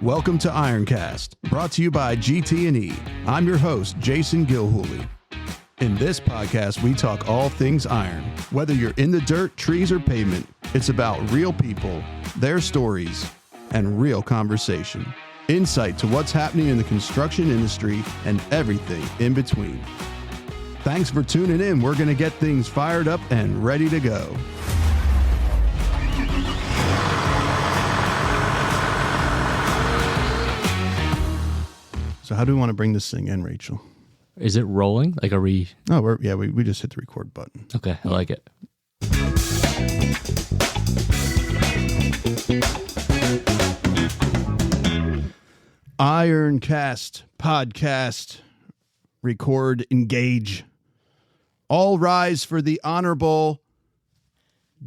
Welcome to IronCast, brought to you by GT&E. I'm your host, Jason Gilhooly. In this podcast, we talk all things iron. Whether you're in the dirt, trees, or pavement, it's about real people, their stories, and real conversation. Insight to what's happening in the construction industry and everything in between. Thanks for tuning in. We're going to get things fired up and ready to go. So how do we want to bring this thing in, Rachel? Is it rolling? Like, are we... Oh, we just hit the record button. Okay, I like it. IronCast, podcast, record, engage. All rise for the Honorable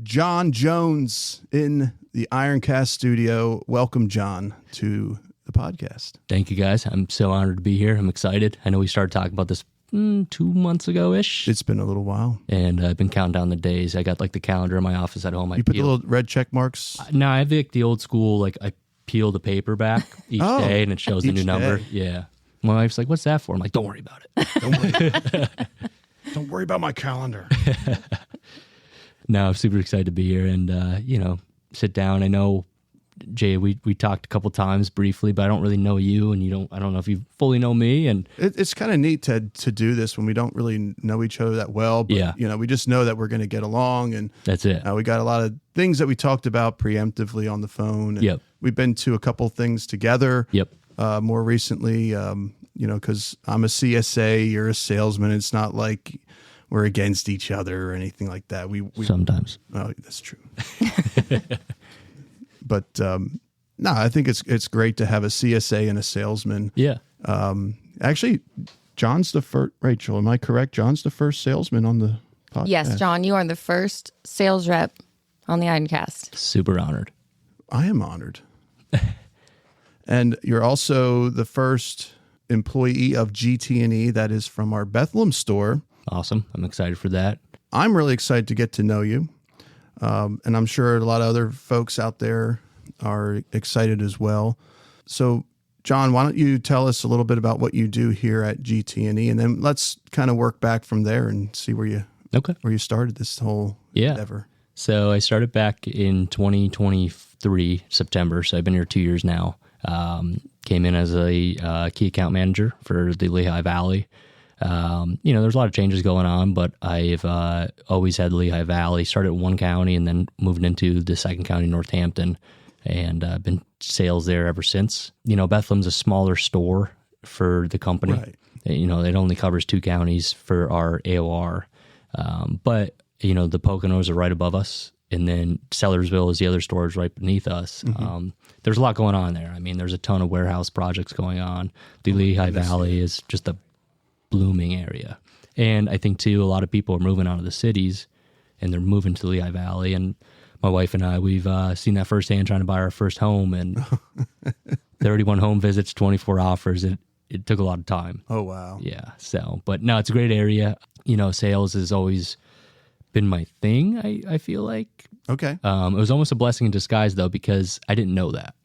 John Jones in the IronCast studio. Welcome, John, to the podcast. Thank you, guys. I'm so honored to be here. I'm excited. I know we started talking about this 2 months ago-ish. It's been a little while. And I've been counting down the days. I got like the calendar in my office at home. You put the little red check marks? No, I have like the old school, like I peel the paper back each day and it shows the new number. Yeah. My wife's like, what's that for? I'm like, don't worry about it. Don't worry about my calendar. No, I'm super excited to be here and, sit down. I know, Jay, we talked a couple times briefly, but I don't really know you, and I don't know if you fully know me. And it's kind of neat to do this when we don't really know each other that well. But, yeah. We just know that we're going to get along, and that's it. We got a lot of things that we talked about preemptively on the phone. And yep. We've been to a couple things together. Yep. More recently, because I'm a CSA, you're a salesman. It's not like we're against each other or anything like that. We sometimes. Oh, that's true. But no, I think it's great to have a CSA and a salesman. Yeah. Actually, John's the first. Rachel, am I correct? John's the first salesman on the podcast. Yes, John, you are the first sales rep on the IronCast. Super honored. I am honored. And you're also the first employee of GT&E that is from our Bethlehem store. Awesome. I'm excited for that. I'm really excited to get to know you. And I'm sure a lot of other folks out there are excited as well. So, John, why don't you tell us a little bit about what you do here at GT&E, and then let's kind of work back from there and see where you started this whole endeavor. So I started back in 2023, September. So I've been here 2 years now. Came in as a key account manager for the Lehigh Valley. There's a lot of changes going on, but I've always had Lehigh Valley. Started in one county and then moved into the second county, Northampton, and been sales there ever since. Bethlehem's a smaller store for the company. Right. It only covers 2 counties for our AOR. But the Poconos are right above us, and then Sellersville is the other stores right beneath us. Mm-hmm. There's a lot going on there. I mean, there's a ton of warehouse projects going on. The Lehigh Valley is just a blooming area. And I think too, a lot of people are moving out of the cities and they're moving to the Lehigh Valley. And my wife and I, we've seen that firsthand trying to buy our first home, and 31 home visits, 24 offers. It took a lot of time. Oh, wow. Yeah. So, but no, it's a great area. Sales has always been my thing. I feel like. Okay. It was almost a blessing in disguise though, because I didn't know that.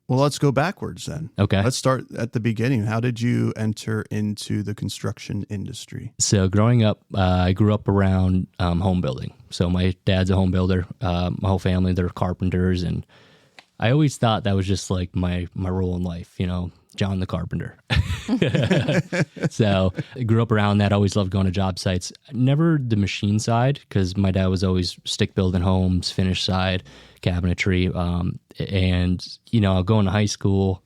Well, let's go backwards then. Okay. Let's start at the beginning. How did you enter into the construction industry? So growing up, I grew up around home building. So my dad's a home builder. My whole family, they're carpenters. And I always thought that was just like my role in life, John the carpenter. So I grew up around that. Always loved going to job sites. Never the machine side, because my dad was always stick building homes, finish side, cabinetry. Going to high school,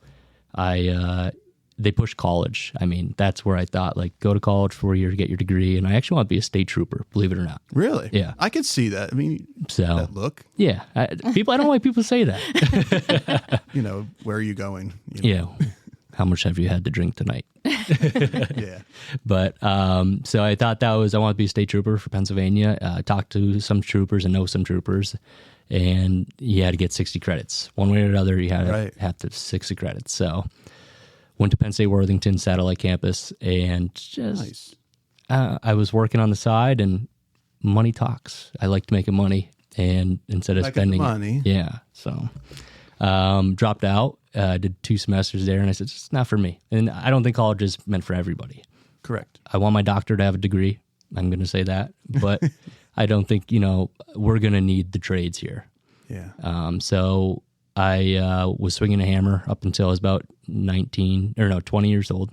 they pushed college. I mean, that's where I thought, like, go to college for 4 years, get your degree. And I actually want to be a state trooper, believe it or not. Really? Yeah. I could see that. I mean, that look. Yeah. I don't like people say that. Where are you going? Yeah. How much have you had to drink tonight? Yeah. But so I thought I want to be a state trooper for Pennsylvania. Talked to some troopers and know some troopers. And you had to get 60 credits. One way or another, you had to have to 60 credits. So went to Penn State Worthington Satellite Campus, and just I was working on the side, and money talks. I liked making money, and instead of spending money, yeah. So Dropped out, did 2 semesters there, and I said, it's not for me. And I don't think college is meant for everybody. Correct. I want my doctor to have a degree. I'm going to say that. But I don't think, we're going to need the trades here. Yeah. So I was swinging a hammer up until I was about 20 years old.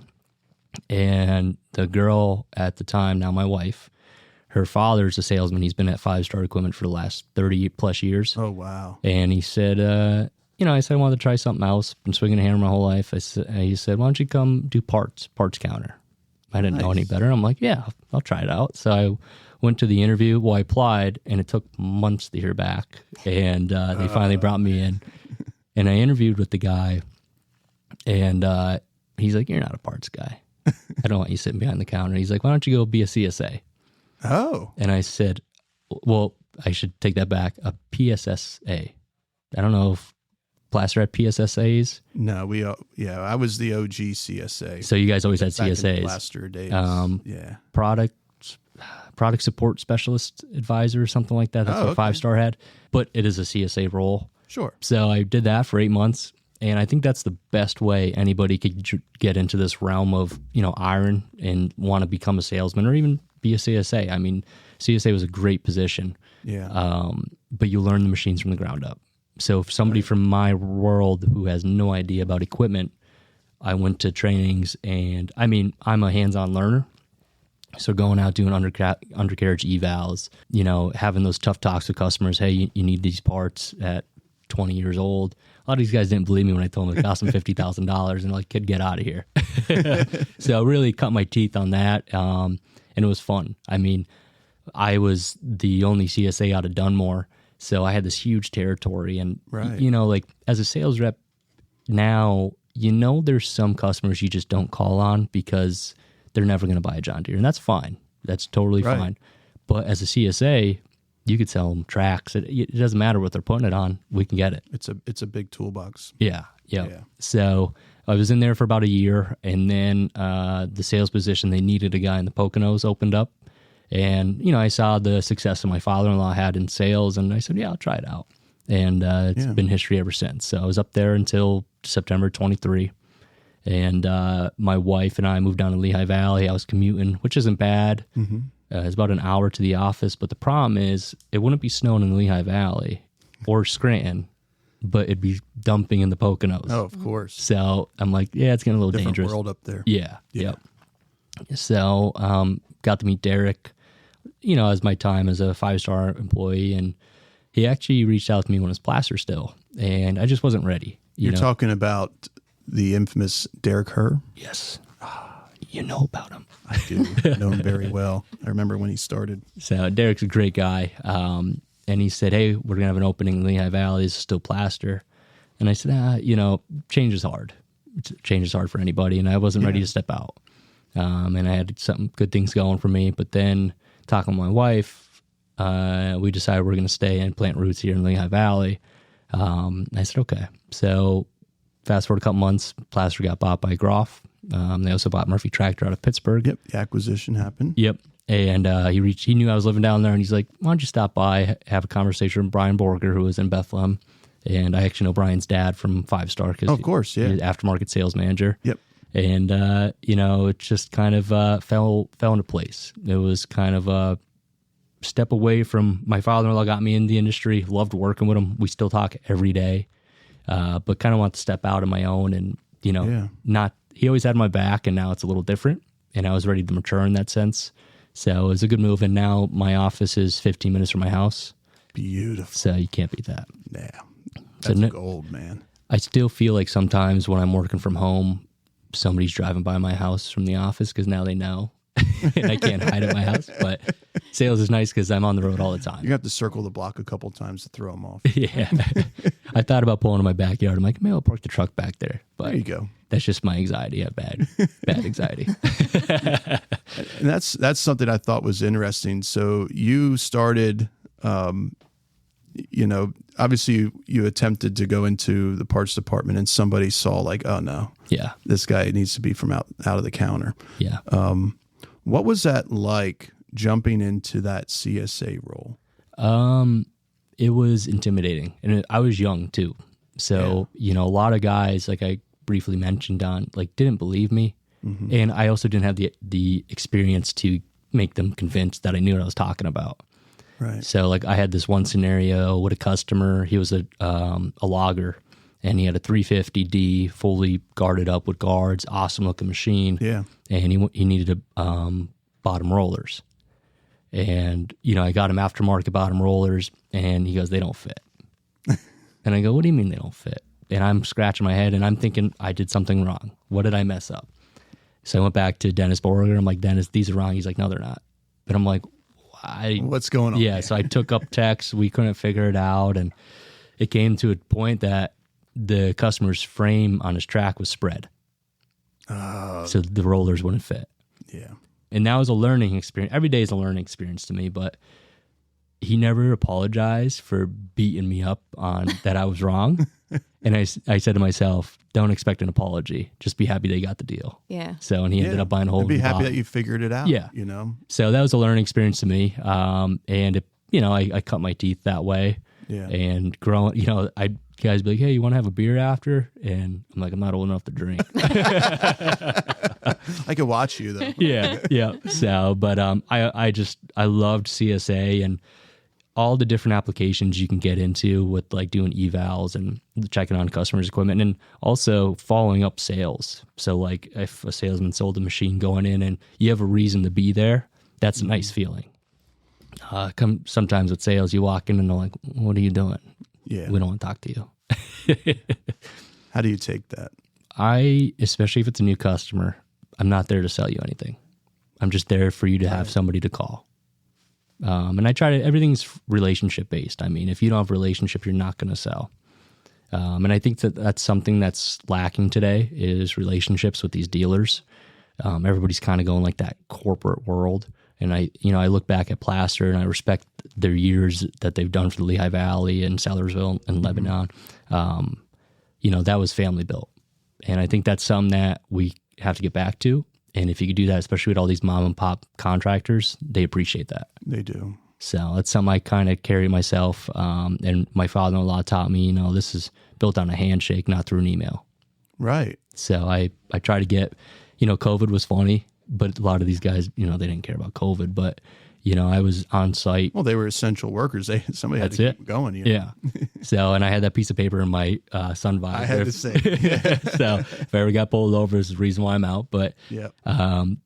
And the girl at the time, now my wife, her father's a salesman. He's been at 5-Star Equipment for the last 30 plus years. Oh, wow. And he said, I said, I wanted to try something else. Been swinging a hammer my whole life. He said, why don't you come do parts counter? I didn't know any better. I'm like, yeah, I'll try it out. So I went to the interview. Well, I applied, and it took months to hear back. And they finally brought me in. And I interviewed with the guy, and he's like, you're not a parts guy. I don't want you sitting behind the counter. He's like, why don't you go be a CSA? Oh. And I said, well, I should take that back. A PSSA. I don't know if Plaster had PSSAs. No, I was the OG CSA. So you guys always had back in CSAs. Plaster days. Yeah. Product support specialist advisor or something like that. That's what 5-Star had. But it is a CSA role. Sure. So I did that for 8 months. And I think that's the best way anybody could get into this realm of, iron and want to become a salesman or even be a CSA. I mean, CSA was a great position. Yeah. But you learn the machines from the ground up. So if somebody from my world who has no idea about equipment, I went to trainings, and I'm a hands-on learner. So going out doing undercarriage evals, having those tough talks with customers. Hey, you need these parts at 20 years old. A lot of these guys didn't believe me when I told them it cost them $50,000, and like, kid, get out of here. So I really cut my teeth on that, and it was fun. I was the only CSA out of Dunmore, so I had this huge territory, and like as a sales rep now, there's some customers you just don't call on because they're never going to buy a John Deere, and that's fine. That's totally fine. But as a CSA, you could sell them tracks. It doesn't matter what they're putting it on. We can get it. It's a big toolbox. Yeah. So I was in there for about a year, and then the sales position, they needed a guy in the Poconos opened up. And, I saw the success that my father-in-law had in sales, and I said, yeah, I'll try it out. And it's been history ever since. So I was up there until September 23. And my wife and I moved down to Lehigh Valley. I was commuting, which isn't bad. Mm-hmm. It's about an hour to the office. But the problem is it wouldn't be snowing in the Lehigh Valley or Scranton, but it'd be dumping in the Poconos. Oh, of course. So I'm like, yeah, it's getting a little Different dangerous. world up there. Yeah. Yep. So got to meet Derek, as my time as a 5-Star employee. And he actually reached out to me when it was Plaster still. And I just wasn't ready. You're talking about the infamous Derek Herr? Yes. You know about him. I do know him very well. I remember when he started. So Derek's a great guy. And he said, hey, we're going to have an opening in Lehigh Valley. This is still Plaster. And I said, change is hard. Change is hard for anybody. And I wasn't ready to step out. And I had some good things going for me. But then talking with my wife, we decided we're going to stay and plant roots here in Lehigh Valley. I said, okay. So fast forward a couple months, Plaster got bought by Groff. They also bought Murphy Tractor out of Pittsburgh. Yep, the acquisition happened. Yep. And he knew I was living down there, and he's like, why don't you stop by, have a conversation with Brian Borger, who was in Bethlehem. And I actually know Brian's dad from 5-Star. Of course, yeah. He's aftermarket sales manager. Yep. And, it just kind of fell into place. It was kind of a step away from my father-in-law got me in the industry, loved working with him. We still talk every day, but kind of want to step out on my own and, he always had my back, and now it's a little different, and I was ready to mature in that sense. So it was a good move, and now my office is 15 minutes from my house. Beautiful. So you can't beat that. Yeah, that's gold, man. I still feel like sometimes when I'm working from home, somebody's driving by my house from the office because now they know, and I can't hide at my house. But sales is nice because I'm on the road all the time. You have to circle the block a couple times to throw them off. Yeah. I thought about pulling in my backyard. I'm like, maybe I'll park the truck back there. But there you go. That's just my anxiety. I have bad anxiety. And that's something I thought was interesting. So you started, obviously you attempted to go into the parts department, and somebody saw like, oh no, yeah, this guy needs to be from out of the counter. Yeah. What was that like jumping into that CSA role? It was intimidating, and I was young too. So, a lot of guys, like I briefly mentioned on, like didn't believe me. And I also didn't have the experience to make them convinced that I knew what I was talking about. Right. So like I had this one scenario with a customer, he was a logger, and he had a 350D fully guarded up with guards, awesome looking machine. Yeah. And he needed bottom rollers. And, I got him aftermarket bottom rollers, and he goes, they don't fit. And I go, what do you mean they don't fit? And I'm scratching my head, and I'm thinking I did something wrong. What did I mess up? So I went back to Dennis Borger. I'm like, Dennis, these are wrong. He's like, no, they're not. But I'm like, why? What's going on? Yeah, so I took up text. We couldn't figure it out, and it came to a point that the customer's frame on his track was spread. So the rollers wouldn't fit. Yeah. And that was a learning experience. Every day is a learning experience to me, but he never apologized for beating me up on that I was wrong. And I said to myself, don't expect an apology. Just be happy they got the deal. Yeah. So, and he ended up buying a whole And be new happy bottom. that you figured it out. Yeah. So that was a learning experience to me. And, I cut my teeth that way. Yeah. And growing, guys be like, hey, you want to have a beer after? And I'm like, I'm not old enough to drink. I could watch you though. Yeah. So, but I loved CSA and all the different applications you can get into with like doing evals and checking on customers' equipment, and also following up sales. So like if a salesman sold a machine, going in and you have a reason to be there, that's a nice feeling. Sometimes with sales, you walk in and they're like, what are you doing? Yeah. We don't want to talk to you. How do you take that? Especially if it's a new customer, I'm not there to sell you anything. I'm just there for you to have somebody to call. And I try to, everything's relationship based. I mean, if you don't have a relationship, you're not going to sell. And I think that's something that's lacking today is relationships with these dealers. Everybody's kind of going like that corporate world. And I look back at Placer and I respect their years that they've done for the Lehigh Valley and Sellersville and Lebanon. That was family built. And I think that's something that we have to get back to. And if you could do that, especially with all these mom and pop contractors, they appreciate that. They do. So that's something I kind of carry myself. And my father-in-law taught me, this is built on a handshake, not through an email. Right. So I try to get, COVID was funny, but a lot of these guys, they didn't care about COVID. But, I was on site. Well, they were essential workers. Somebody had That's to keep going. Yeah. So, and I had that piece of paper in my sun visor. I had to say. So if I ever got pulled over, it's the reason why I'm out. But,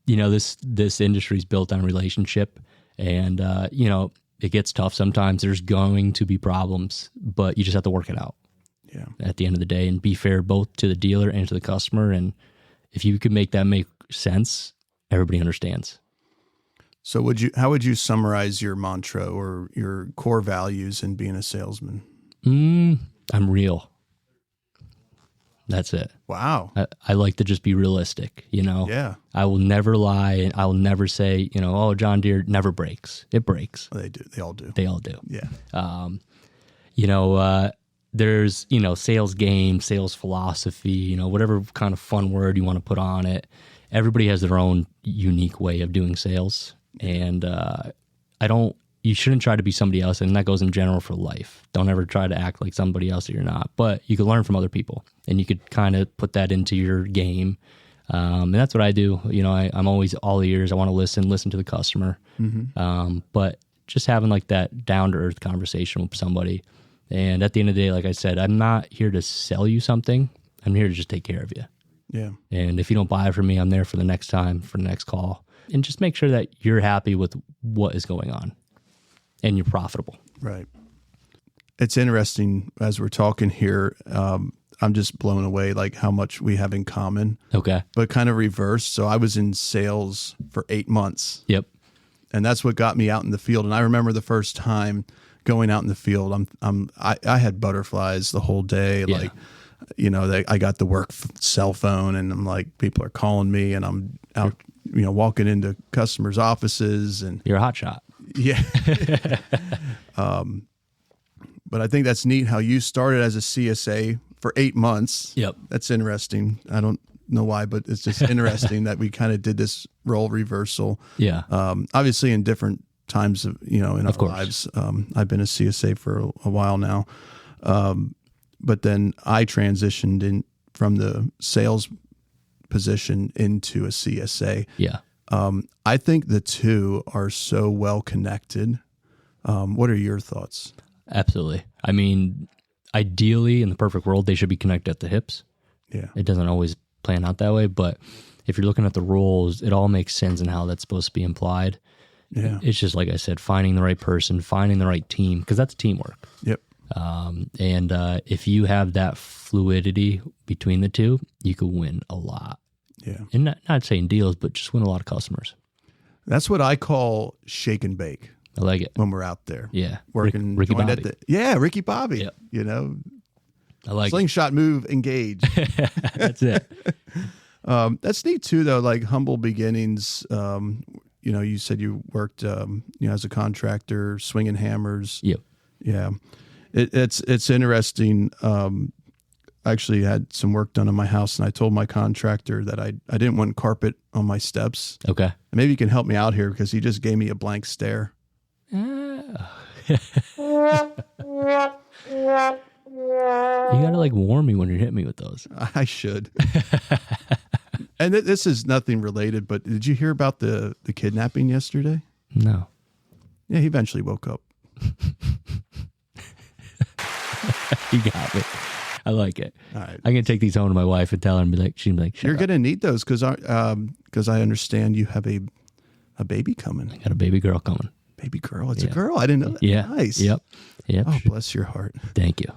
this industry is built on relationship. And, it gets tough sometimes. There's going to be problems, but you just have to work it out. Yeah. At the end of the day, and be fair both to the dealer and to the customer. And if you could make that make sense, everybody understands. So how would you summarize your mantra or your core values in being a salesman? I'm real. That's it. Wow. I like to just be realistic, Yeah. I will never lie, and I will never say, oh, John Deere never breaks. It breaks. Well, they do. They all do. They all do. Yeah. There's, sales game, sales philosophy, whatever kind of fun word you want to put on it. Everybody has their own unique way of doing sales. And you shouldn't try to be somebody else. And that goes in general for life. Don't ever try to act like somebody else that you're not. But you can learn from other people, and you could kind of put that into your game. And that's what I do. I'm always all ears. I want to listen to the customer. But just having like that down to earth conversation with somebody. And at the end of the day, like I said, I'm not here to sell you something. I'm here to just take care of you. Yeah. And if you don't buy from me, I'm there for the next time, for the next call. And just make sure that you're happy with what is going on and you're profitable. Right. It's interesting as we're talking here. I'm just blown away like how much we have in common. Okay. But kind of reversed. So I was in sales for 8 months. Yep. And that's what got me out in the field. And I remember the first time going out in the field, I had butterflies the whole day. Yeah. Like, I got the work cell phone, and I'm like, people are calling me, and I'm out, walking into customers' offices, and you're a hot shot. Yeah. But I think that's neat how you started as a CSA for 8 months. Yep. That's interesting. I don't know why, but it's just interesting that we kind of did this role reversal. Yeah. Obviously in different times in our course. lives. I've been a CSA for a while now. but then I transitioned in from the sales position into a CSA. Yeah. I think the two are so well connected. What are your thoughts? Absolutely. I mean, ideally, in the perfect world, they should be connected at the hips. Yeah. It doesn't always plan out that way, but if you're looking at the roles, it all makes sense in how that's supposed to be implied. Yeah. It's just, like I said, finding the right person, finding the right team, because that's teamwork. Yep. And if you have that fluidity between the two, you could win a lot. Yeah. And not saying deals, but just win a lot of customers. That's what I call shake and bake I like it. when we're out there. Yeah. Working Ricky joined Bobby. Ricky Bobby. Yep. You know, I like slingshot move, engage. it. That's it. That's neat too, though. Like humble beginnings. You know, you said you worked, as a contractor, swinging hammers. Yep. Yeah, it's interesting. I actually had some work done on my house, and I told my contractor that I didn't want carpet on my steps. Okay. Maybe you can help me out here because he just gave me a blank stare. You gotta like warn me when you hit me with those. I should. And this is nothing related, but did you hear about the kidnapping yesterday? No. Yeah, he eventually woke up. You got me. I like it. All right. I'm gonna take these home to my wife and tell her and be like, she'd be like, You're "Shut up. going to need those because I understand you have a baby coming. I got a baby girl coming." Baby girl. It's a girl. I didn't know that. Yeah. Nice. Yep. Oh, bless your heart. Thank you.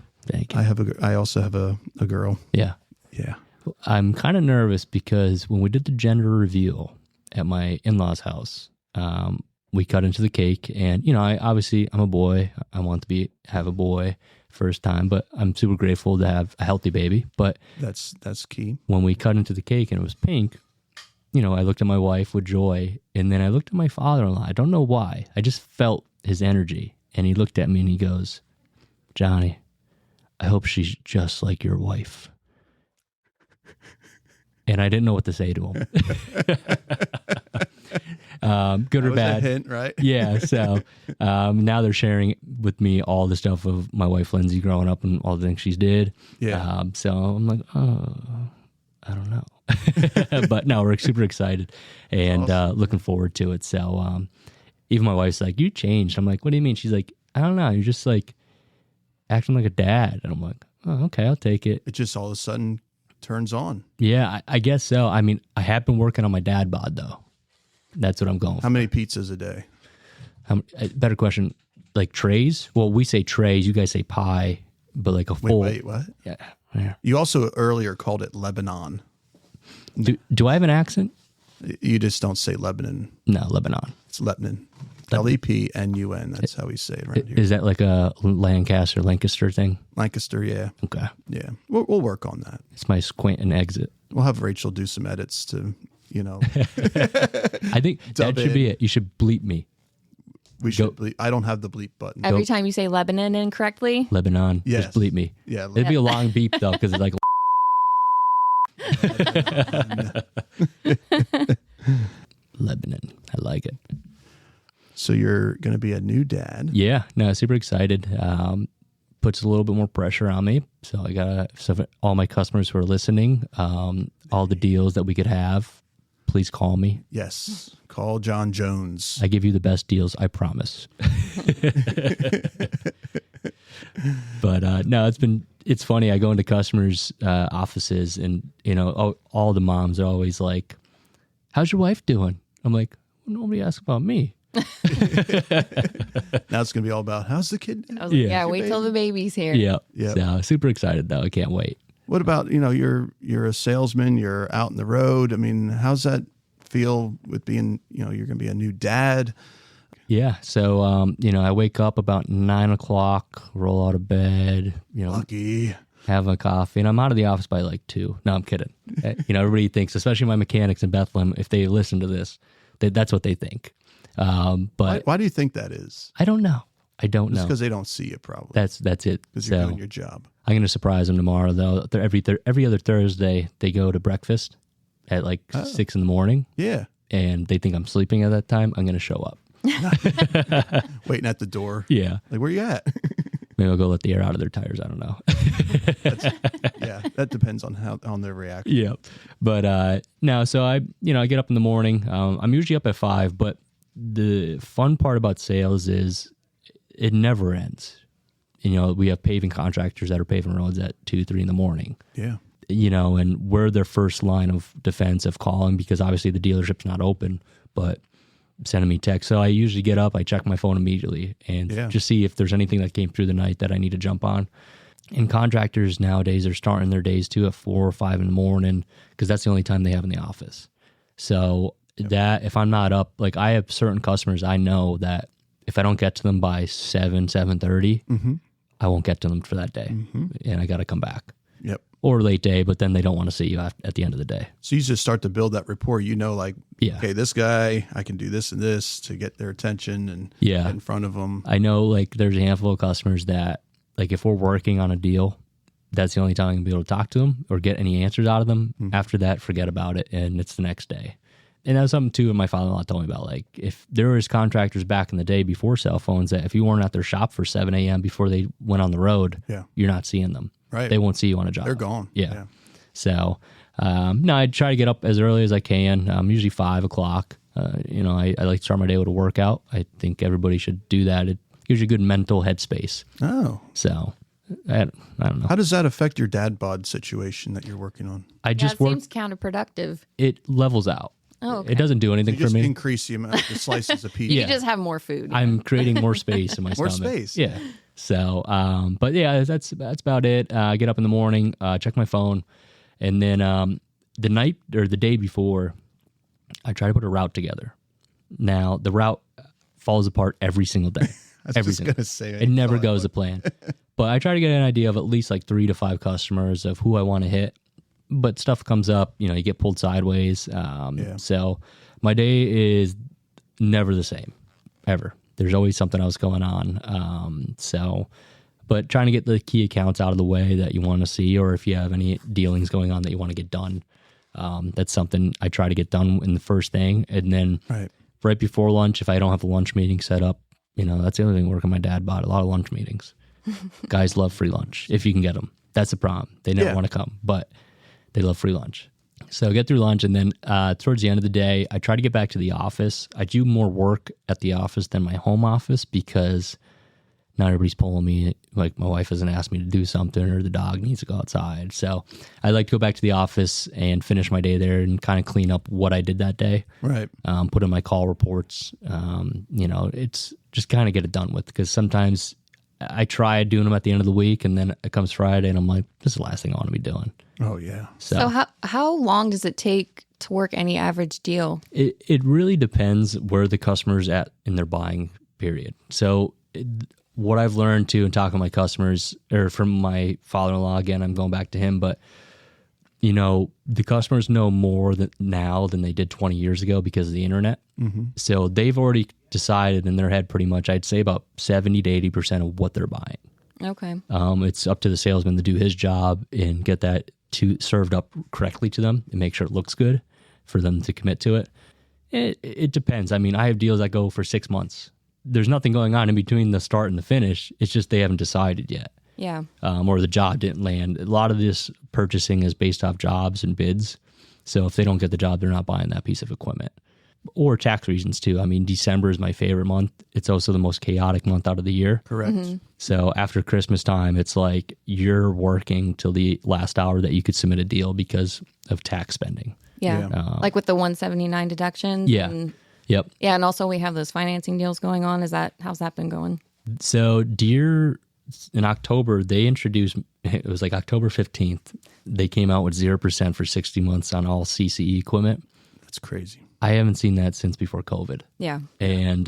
I also have a girl. Yeah. Yeah. I'm kind of nervous because when we did the gender reveal at my in-laws' house, we cut into the cake, and I'm a boy. I want to have a boy first time, but I'm super grateful to have a healthy baby. But That's key. when we cut into the cake and it was pink, I looked at my wife with joy, and then I looked at my father-in-law. I don't know why. I just felt his energy, and he looked at me and he goes, "Johnny, I hope she's just like your wife." And I didn't know what to say to him. Good or That was bad. a hint, right? Yeah. So now they're sharing with me all the stuff of my wife Lindsay growing up and all the things she's did. Yeah. So I'm like, oh, I don't know. But no, we're super excited and looking forward to it. So even my wife's like, "You changed." I'm like, "What do you mean?" She's like, "I don't know. You're just like acting like a dad." And I'm like, "Oh, okay, I'll take it." It just all of a sudden turns on. Yeah, I guess so. I mean, I have been working on my dad bod though. That's what I'm going for. How many pizzas a day? Better question, like trays? Well, we say trays. You guys say pie, but like a full. Wait, what? Yeah. You also earlier called it Lebanon. Do I have an accent? You just don't say Lebanon. No, Lebanon. It's Lebanon. Lepnun. That's how we say it around here. Is that like a Lancaster thing? Lancaster, yeah. Okay. Yeah. We'll work on that. It's my squint and exit. We'll have Rachel do some edits to, I think Dub that should be in. it. You should bleep me. we should bleep. I don't have the bleep button. Every time you say Lebanon incorrectly, Lebanon. Yes. Just bleep me. Yeah. It'd be a long beep though, because it's like Lebanon. I like it. So you're going to be a new dad. Yeah, no, super excited. Puts a little bit more pressure on me. So I got all my customers who are listening, all the deals that we could have, please call me. Yes. Call John Jones. I give you the best deals, I promise. But no, it's funny. I go into customers' offices and, all the moms are always like, "How's your wife doing?" I'm like, well, "Nobody asks about me." Now it's going to be all about how's the kid doing? I was like, Yeah. yeah, wait till the baby's here. Yeah. Yep. So super excited though. I can't wait. What about, you're a salesman, you're out in the road. I mean, how's that feel with being, you're going to be a new dad? Yeah. So, I wake up about 9 o'clock, roll out of bed, Lucky. have a coffee, and I'm out of the office by like 2. No, I'm kidding. Everybody thinks, especially my mechanics in Bethlehem, if they listen to this, that's what they think. But Why do you think that is? I don't know. Just because they don't see it, probably. That's it. Because you're So doing your job. I'm going to surprise them tomorrow, though. Every other Thursday, they go to breakfast at like 6 in the morning, Yeah. and they think I'm sleeping at that time. I'm going to show up. Waiting at the door. Yeah. Like, where you at? Maybe I'll go let the air out of their tires. I don't know. Yeah, that depends on their reaction. Yeah. But no, so I get up in the morning. I'm usually up at 5, but the fun part about sales is it never ends. We have paving contractors that are paving roads at 2, 3 in the morning. Yeah. And we're their first line of defense of calling because obviously the dealership's not open, but sending me text. So I usually get up, I check my phone immediately and just see if there's anything that came through the night that I need to jump on. And contractors nowadays are starting their days too at 4 or 5 in the morning because that's the only time they have in the office. So that if I'm not up, like I have certain customers I know that if I don't get to them by 7:30, I won't get to them for that day, and I got to come back. Yep. Or late day, but then they don't want to see you at the end of the day. So you just start to build that rapport. Okay, this guy, I can do this and this to get their attention and get in front of them. I know, like, there's a handful of customers that, like, if we're working on a deal, that's the only time I can be able to talk to them or get any answers out of them. After that, forget about it, and it's the next day. And that's something, too, my father-in-law told me about. Like, if there was contractors back in the day before cell phones that if you weren't at their shop for 7 a.m. before they went on the road, you're not seeing them. Right. They won't see you on a job. They're gone. Yeah. So, no, I try to get up as early as I can, usually 5 o'clock. I like to start my day with a workout. I think everybody should do that. It gives you a good mental headspace. Oh. So, I don't know. How does that affect your dad bod situation that you're working on? It seems counterproductive. It levels out. Oh, okay. It doesn't do anything for me. Increase the amount of slices of pizza. You just have more food. I'm creating more space in my stomach. More space. Yeah. So, but yeah, that's about it. I get up in the morning, check my phone, and then the night or the day before, I try to put a route together. Now, the route falls apart every single day. I was just going to say. It never goes to plan. But I try to get an idea of at least like 3 to 5 customers of who I want to hit. But stuff comes up, you get pulled sideways. So my day is never the same, ever. There's always something else going on. But trying to get the key accounts out of the way that you want to see, or if you have any dealings going on that you want to get done, that's something I try to get done in the first thing. And then right before lunch, if I don't have a lunch meeting set up, that's the other thing working my dad bought, a lot of lunch meetings. Guys love free lunch if you can get them. That's the problem. They never want to come, but they love free lunch. So get through lunch, and then towards the end of the day, I try to get back to the office. I do more work at the office than my home office because not everybody's pulling me. Like my wife hasn't asked me to do something, or the dog needs to go outside. So I like to go back to the office and finish my day there and kind of clean up what I did that day. Right. Put in my call reports. It's just kind of get it done with, because sometimes I try doing them at the end of the week, and then it comes Friday, and I'm like, this is the last thing I want to be doing. Oh, yeah. So how long does it take to work any average deal? It really depends where the customer's at in their buying period. So what I've learned too, and talking to my customers, or from my father-in-law, again, I'm going back to him, but the customers know more now than they did 20 years ago because of the internet. So they've already decided in their head pretty much, I'd say about 70 to 80% of what they're buying. Okay. It's up to the salesman to do his job and get that served up correctly to them and make sure it looks good for them to commit to it. It depends. I mean, I have deals that go for 6 months. There's nothing going on in between the start and the finish. It's just they haven't decided yet. Yeah. Or the job didn't land. A lot of this purchasing is based off jobs and bids. So if they don't get the job, they're not buying that piece of equipment. Or tax reasons too. I mean, December is my favorite month. It's also the most chaotic month out of the year. Correct. So after Christmas time, it's like you're working till the last hour that you could submit a deal because of tax spending. Yeah. Like with the 179 deductions. Yeah. Yep. Yeah, and also we have those financing deals going on. How's that been going? So Deere, in October, they introduced, it was like October 15th, they came out with 0% for 60 months on all CCE equipment. That's crazy. I haven't seen that since before COVID. Yeah. And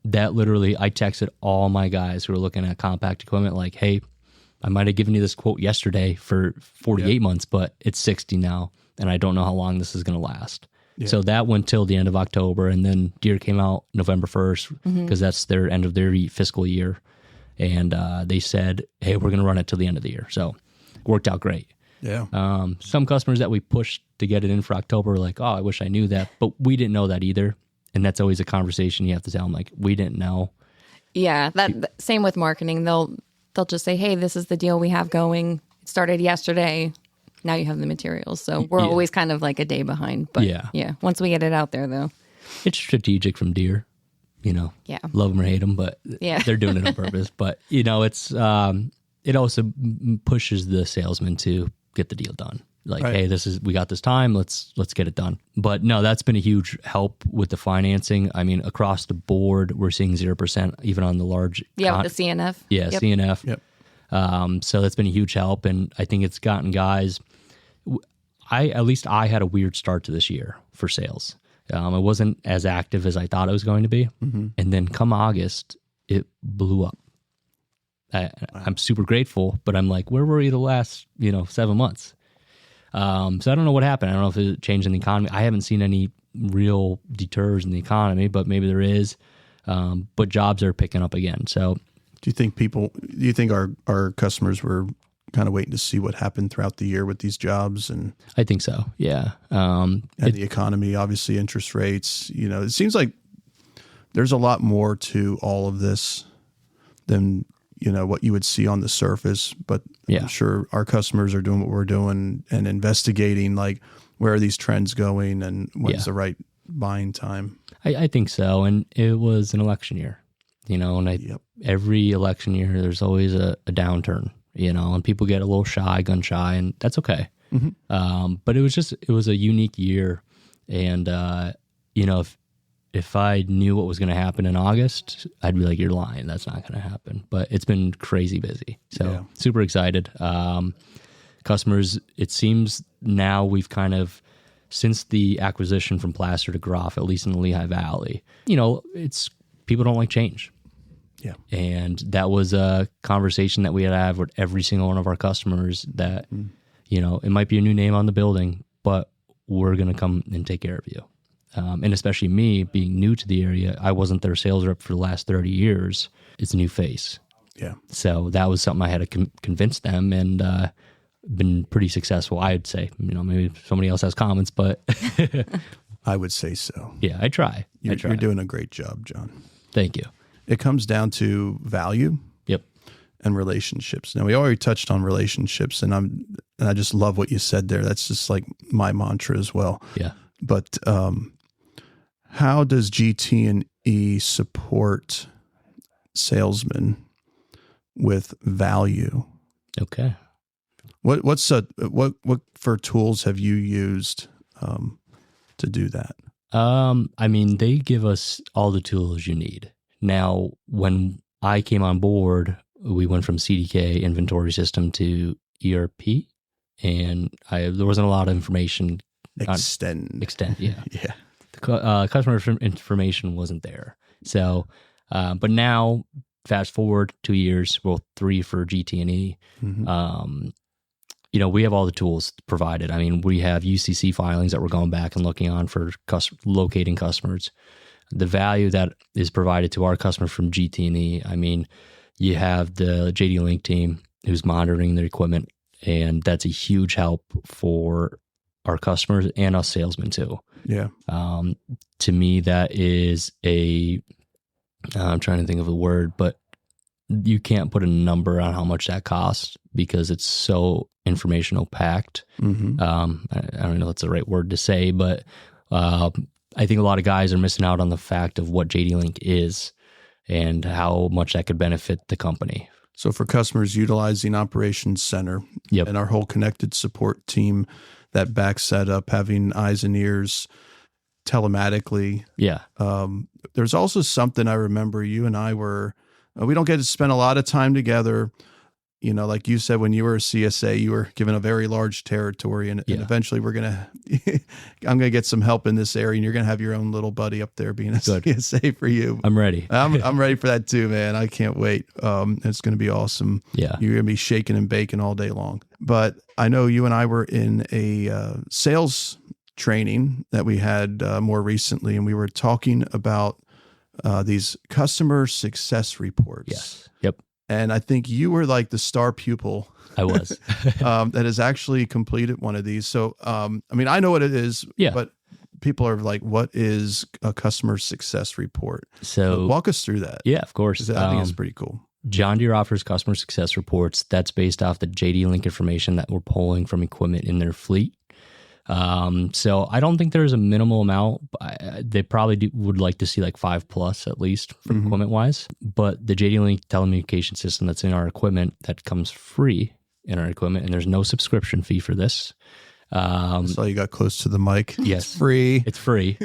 that literally, I texted all my guys who were looking at compact equipment like, hey, I might have given you this quote yesterday for 48 months, but it's 60 now, and I don't know how long this is going to last. Yeah. So that went till the end of October, and then Deere came out November 1st because that's their end of their fiscal year. And they said, hey, we're going to run it till the end of the year. So it worked out great. Yeah. Some customers that we pushed to get it in for October were like, oh, I wish I knew that. But we didn't know that either. And that's always a conversation you have to tell them, like, we didn't know. Yeah, that same with marketing. They'll they'll just say, hey, this is the deal we have going. It started yesterday. Now you have the materials. So we're always kind of like a day behind. But yeah, once we get it out there, though. It's strategic from Deere, love them or hate them, but they're doing it on purpose. But, it's it also pushes the salesman to get the deal done. Like, hey, we got this time. Let's get it done. But no, that's been a huge help with the financing. I mean, across the board, we're seeing 0%, even on the large. With the CNF. Yeah, yep. CNF. Yep. So that's been a huge help. And I think it's gotten guys, at least I had a weird start to this year for sales. It wasn't as active as I thought it was going to be. Mm-hmm. And then come August, it blew up. I'm super grateful, but I'm like, where were you the last, 7 months? So I don't know what happened. I don't know if it changed in the economy. I haven't seen any real deters in the economy, but maybe there is. But jobs are picking up again. So do you think our customers were kind of waiting to see what happened throughout the year with these jobs? And I think so. Yeah. And the economy, obviously interest rates, it seems like there's a lot more to all of this than, what you would see on the surface, but I'm sure our customers are doing what we're doing and investigating, like, where are these trends going and when's the right buying time? I think so. And it was an election year, and every election year, there's always a downturn, and people get a little gun shy, and that's okay. Mm-hmm. But it was a unique year. And, if I knew what was going to happen in August, I'd be like, you're lying. That's not going to happen. But it's been crazy busy. So super excited. Customers, it seems now we've kind of, since the acquisition from Plaster to Groff, at least in the Lehigh Valley, it's people don't like change. Yeah. And that was a conversation that we had to have with every single one of our customers that, it might be a new name on the building, but we're going to come and take care of you. And especially me being new to the area, I wasn't their sales rep for the last 30 years. It's a new face. Yeah. So that was something I had to convince them, and been pretty successful, I'd say. Maybe somebody else has comments, but I would say so. Yeah, I try. You're doing a great job, John. Thank you. It comes down to value. Yep. And relationships. Now, we already touched on relationships, and I just love what you said there. That's just like my mantra as well. Yeah. But how does GT&E support salesmen with value? Okay. What for tools have you used to do that? They give us all the tools you need. Now, when I came on board, we went from CDK inventory system to ERP, and there wasn't a lot of information. Extend, yeah. Yeah. The customer information wasn't there. So, but now, fast forward 2 years, 3 for GT&E. Mm-hmm. We have all the tools provided. We have UCC filings that we're going back and looking on for locating customers. The value that is provided to our customers from GT&E, you have the JD Link team who's monitoring their equipment, and that's a huge help for our customers and us salesmen too. Yeah. To me, that is I'm trying to think of a word, but you can't put a number on how much that costs because it's so informational packed. Mm-hmm. I don't know if that's the right word to say, but I think a lot of guys are missing out on the fact of what JD Link is and how much that could benefit the company. So for customers utilizing Operations Center and our whole connected support team that backs that up, having eyes and ears telematically. Yeah. There's also something I remember you and I we don't get to spend a lot of time together. Like you said, when you were a CSA, you were given a very large territory, and eventually I'm going to get some help in this area, and you're going to have your own little buddy up there being a CSA for you. I'm ready. I'm ready for that too, man. I can't wait. It's going to be awesome. Yeah. You're going to be shaking and baking all day long. But I know you and I were in a sales training that we had more recently, and we were talking about these customer success reports. Yes. Yep. And I think you were like the star pupil. I was. That has actually completed one of these. So, I know what it is, but people are like, what is a customer success report? So walk us through that. Yeah, of course. I think it's pretty cool. John Deere offers customer success reports. That's based off the JD Link information that we're pulling from equipment in their fleet. So I don't think there's a minimal amount. They probably would like to see like 5+ at least from equipment wise. But the JD Link telecommunication system that's in our equipment, that comes free in our equipment, and there's no subscription fee for this. So you got close to the mic. Yes, it's free. It's free.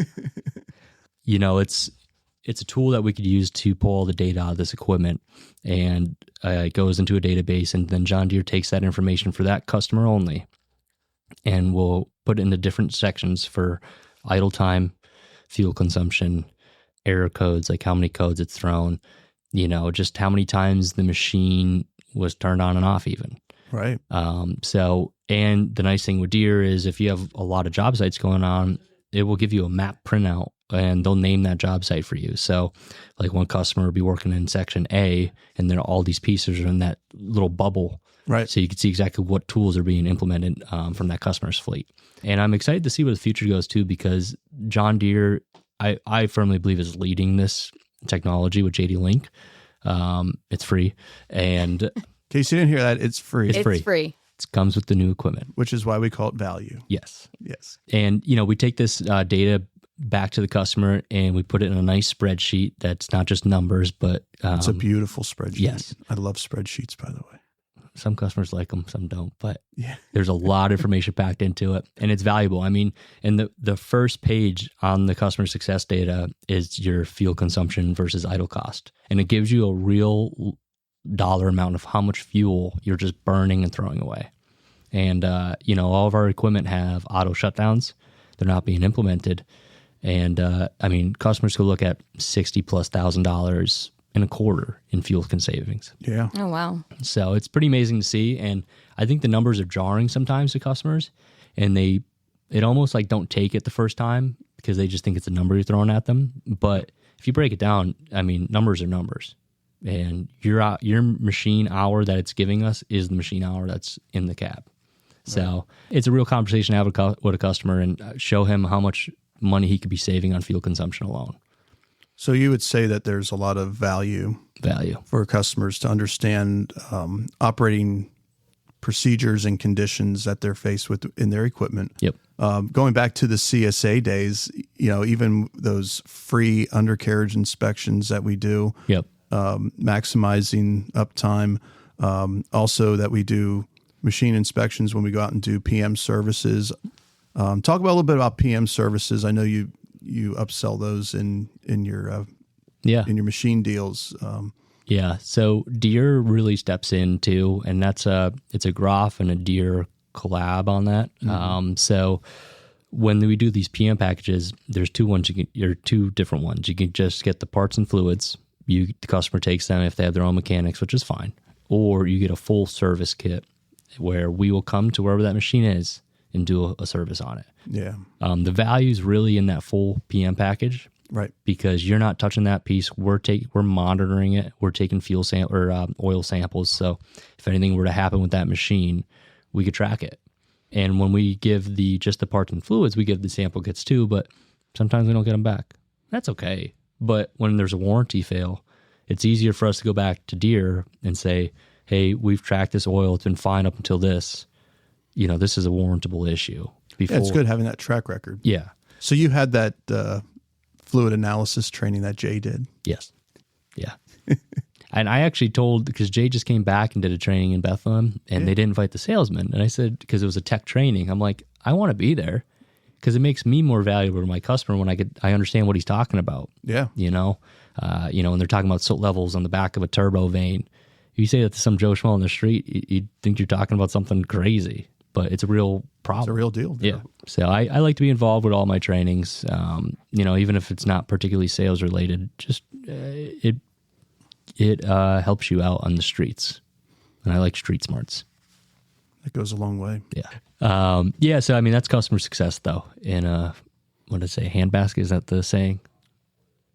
It's a tool that we could use to pull all the data out of this equipment, and it goes into a database, and then John Deere takes that information for that customer only, and we'll put it into different sections for idle time, fuel consumption, error codes, like how many codes it's thrown, just how many times the machine was turned on and off even. Right. And the nice thing with Deere is if you have a lot of job sites going on, it will give you a map printout, and they'll name that job site for you. So like one customer will be working in section A, and then all these pieces are in that little bubble. Right. So you can see exactly what tools are being implemented from that customer's fleet. And I'm excited to see where the future goes too, because John Deere, I firmly believe, is leading this technology with JD Link. It's free. And in case you didn't hear that, it's free. It's free. It comes with the new equipment. Which is why we call it value. Yes. Yes. And, we take this data back to the customer, and we put it in a nice spreadsheet that's not just numbers, but... it's a beautiful spreadsheet. Yes. I love spreadsheets, by the way. Some customers like them, some don't, but yeah. There's a lot of information packed into it, and it's valuable. I mean, and the first page on the customer success data is your fuel consumption versus idle cost, and it gives you a real dollar amount of how much fuel you're just burning and throwing away. And, all of our equipment have auto shutdowns. They're not being implemented. And, customers could look at $60,000+ in a quarter in fuel savings. Yeah. Oh, wow. So it's pretty amazing to see. And I think the numbers are jarring sometimes to customers, and it almost like don't take it the first time because they just think it's a number you're throwing at them. But if you break it down, numbers are numbers. And your machine hour that it's giving us is the machine hour that's in the cab. So it's a real conversation to have with a customer and show him how much money he could be saving on fuel consumption alone. So you would say that there's a lot of value for customers to understand operating procedures and conditions that they're faced with in their equipment. Yep. Going back to the CSA days, even those free undercarriage inspections that we do. Yep. Maximizing uptime. Also that we do machine inspections when we go out and do PM services. Talk about a little bit about PM services. I know you upsell those in your machine deals. Yeah. So Deere really steps in too, and it's a Groff and a Deere collab on that. Mm-hmm. So when we do these PM packages, there's two different ones. You can just get the parts and fluids. The customer takes them if they have their own mechanics, which is fine. Or you get a full service kit where we will come to wherever that machine is and do a service on it. Yeah. The value is really in that full PM package, right? Because you're not touching that piece. We're monitoring it. We're taking oil samples. So if anything were to happen with that machine, we could track it. And when we give just the parts and fluids, we give the sample kits too. But sometimes we don't get them back. That's okay. But when there's a warranty fail, it's easier for us to go back to Deere and say, hey, we've tracked this oil. It's been fine up until this. This is a warrantable issue. Yeah, it's good having that track record. Yeah. So you had that fluid analysis training that Jay did. Yes. Yeah. And I actually because Jay just came back and did a training in Bethlehem, and they didn't invite the salesman. And I said, because it was a tech training, I'm like, I want to be there because it makes me more valuable to my customer when I understand what he's talking about. Yeah. When they're talking about soot levels on the back of a turbo vane, if you say that to some Joe Schmo on the street, you'd think you're talking about something crazy, but it's a real problem. It's a real deal. Yeah. So I like to be involved with all my trainings, even if it's not particularly sales related, just it helps you out on the streets. And I like street smarts. That goes a long way. Yeah. So, that's customer success though. In what did I say? Handbasket. Is that the saying?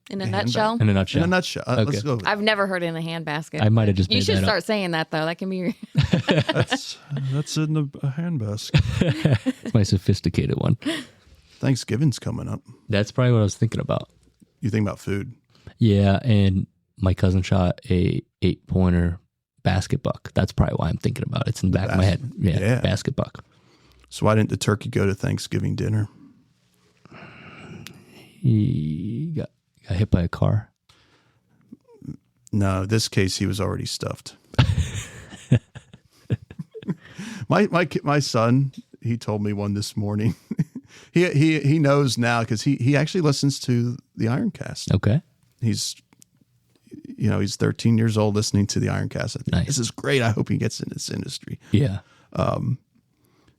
In a nutshell? In a nutshell. In a nutshell. Okay. Let's go. I've never heard in a handbasket. I might have just made that up. You should start saying that, though. That can be... That's in a handbasket. It's my sophisticated one. Thanksgiving's coming up. That's probably what I was thinking about. You think about food? Yeah, and my cousin shot a 8-pointer basket buck. That's probably why I'm thinking about it. It's in the back of my head. Yeah, basket buck. So why didn't the turkey go to Thanksgiving dinner? He got hit by a car. No, this case he was already stuffed. my son, he told me one this morning. he knows now because he actually listens to the IronCast. Okay. He's 13 years old listening to the IronCast. I think, nice. This is great. I hope he gets in this industry. Yeah.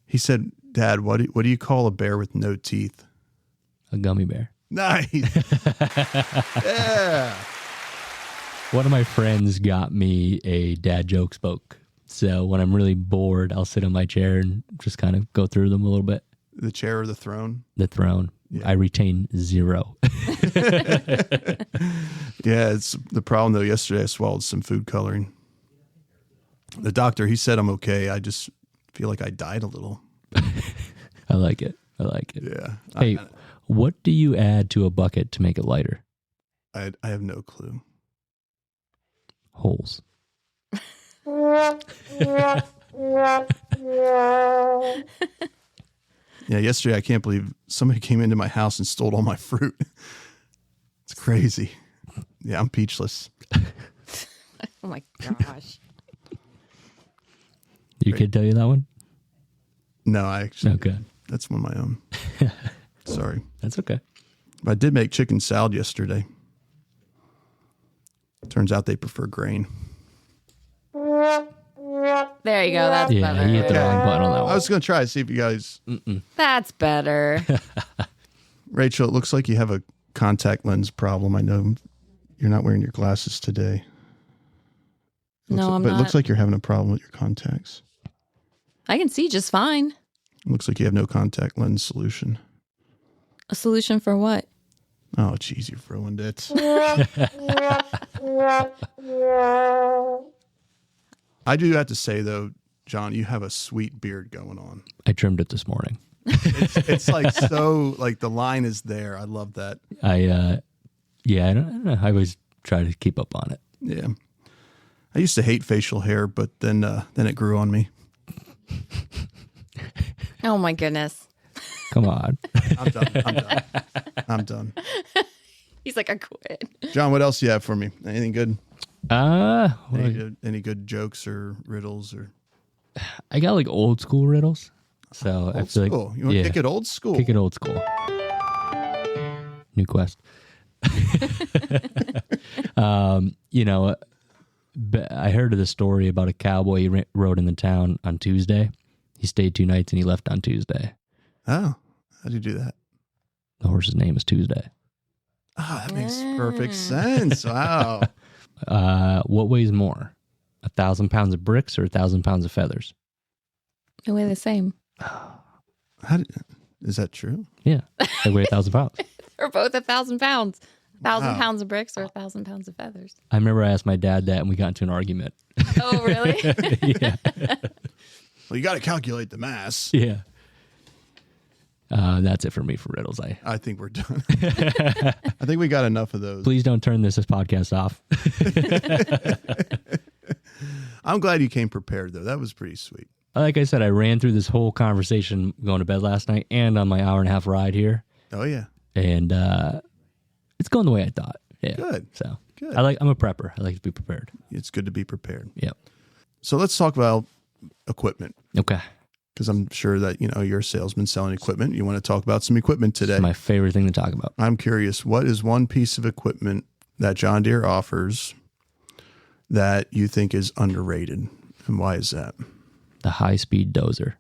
He said, "Dad, what do you call a bear with no teeth?" A gummy bear. Nice. Yeah. One of my friends got me a dad jokes book. So when I'm really bored, I'll sit in my chair and just kind of go through them a little bit. The chair or the throne? The throne. Yeah. I retain 0. Yeah, it's the problem though. Yesterday I swallowed some food coloring. The doctor, he said I'm okay. I just feel like I died a little. I like it. Yeah. Hey, what do you add to a bucket to make it lighter? I have no clue. Holes. Yeah, yesterday I can't believe somebody came into my house and stole all my fruit. It's crazy. Yeah, I'm peachless. Oh my gosh. Your kid tell you that one? No, I actually. Okay. That's one of my own. Sorry. That's okay. But I did make chicken salad yesterday. Turns out they prefer grain. There you go. That's better. You hit the wrong button on that one. I was going to try to see if you guys... That's better. Rachel, it looks like you have a contact lens problem. I know you're not wearing your glasses today. No, I'm but not. It looks like you're having a problem with your contacts. I can see just fine. It looks like you have no contact lens solution. A solution for what? Oh, geez, you've ruined it. I do have to say, though, John, you have a sweet beard going on. I trimmed it this morning. It's like so, like the line is there. I love that. I don't know. I always try to keep up on it. Yeah. I used to hate facial hair, but then it grew on me. Oh my goodness. Come on. I'm done. He's like, I quit. John, what else do you have for me? Anything good? Any good jokes or riddles or? I got like old school riddles. So I feel school. You want to kick it old school? Kick it old school. New quest. I heard of the story about a cowboy he rode in the town on Tuesday. He stayed 2 nights and he left on Tuesday. Oh, how do you do that? The horse's name is Tuesday. Oh, that makes perfect sense. Wow. What weighs more, 1,000 pounds of bricks or 1,000 pounds of feathers? They weigh the same. Is that true? Yeah, they weigh 1,000 pounds. They're both 1,000 pounds. 1,000 pounds of bricks or 1,000 pounds of feathers. I remember I asked my dad that and we got into an argument. Oh, really? Yeah. Well, you got to calculate the mass. Yeah. That's it for me for riddles. I think we're done. I think we got enough of those. Please don't turn this podcast off. I'm glad you came prepared, though. That was pretty sweet. Like I said, I ran through this whole conversation going to bed last night and on my 1.5 hour ride here. Oh, yeah. And it's going the way I thought. Yeah. Good. So good. I'm a prepper. I like to be prepared. It's good to be prepared. Yep. So let's talk about equipment. Okay. Because I'm sure that, you're a salesman selling equipment. You want to talk about some equipment today. It's my favorite thing to talk about. I'm curious, what is one piece of equipment that John Deere offers that you think is underrated? And why is that? The high-speed dozer.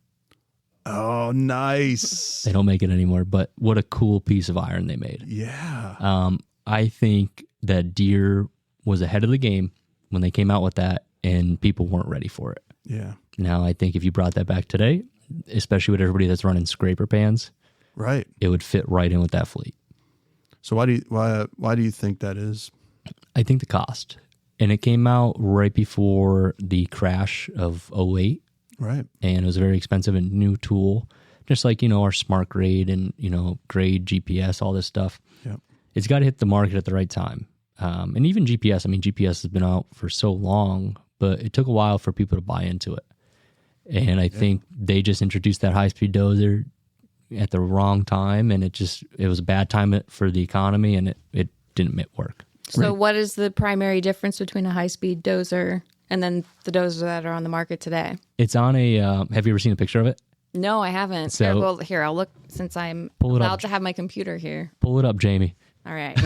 Oh, nice. They don't make it anymore, but what a cool piece of iron they made. Yeah. I think that Deere was ahead of the game when they came out with that, and people weren't ready for it. Yeah. Now, I think if you brought that back today, especially with everybody that's running scraper pans, right, it would fit right in with that fleet. So why do you think that is? I think the cost. And it came out right before the crash of 2008. Right. And it was a very expensive and new tool, just like, our smart grade and, grade GPS, all this stuff. Yep. It's got to hit the market at the right time. And even GPS. I mean, GPS has been out for so long, but it took a while for people to buy into it. And I think they just introduced that high-speed dozer at the wrong time, and it was a bad time for the economy, and it didn't work. So what is the primary difference between a high-speed dozer and then the dozers that are on the market today? It's on a, have you ever seen a picture of it? No, I haven't. So, here, I'll look since I'm allowed allowed to have my computer here. Pull it up, Jamie. All right.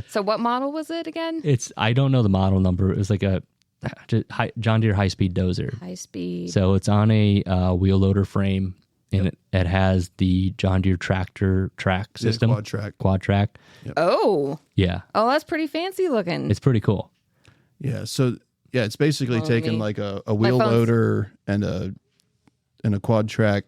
So what model was it again? I don't know the model number. It was like a John Deere high-speed dozer. High-speed. So it's on a wheel loader frame, and it has the John Deere tractor track system. Quad track. Yep. Oh. Yeah. Oh, that's pretty fancy looking. It's pretty cool. Yeah. So it's basically taking like a wheel loader and a quad track.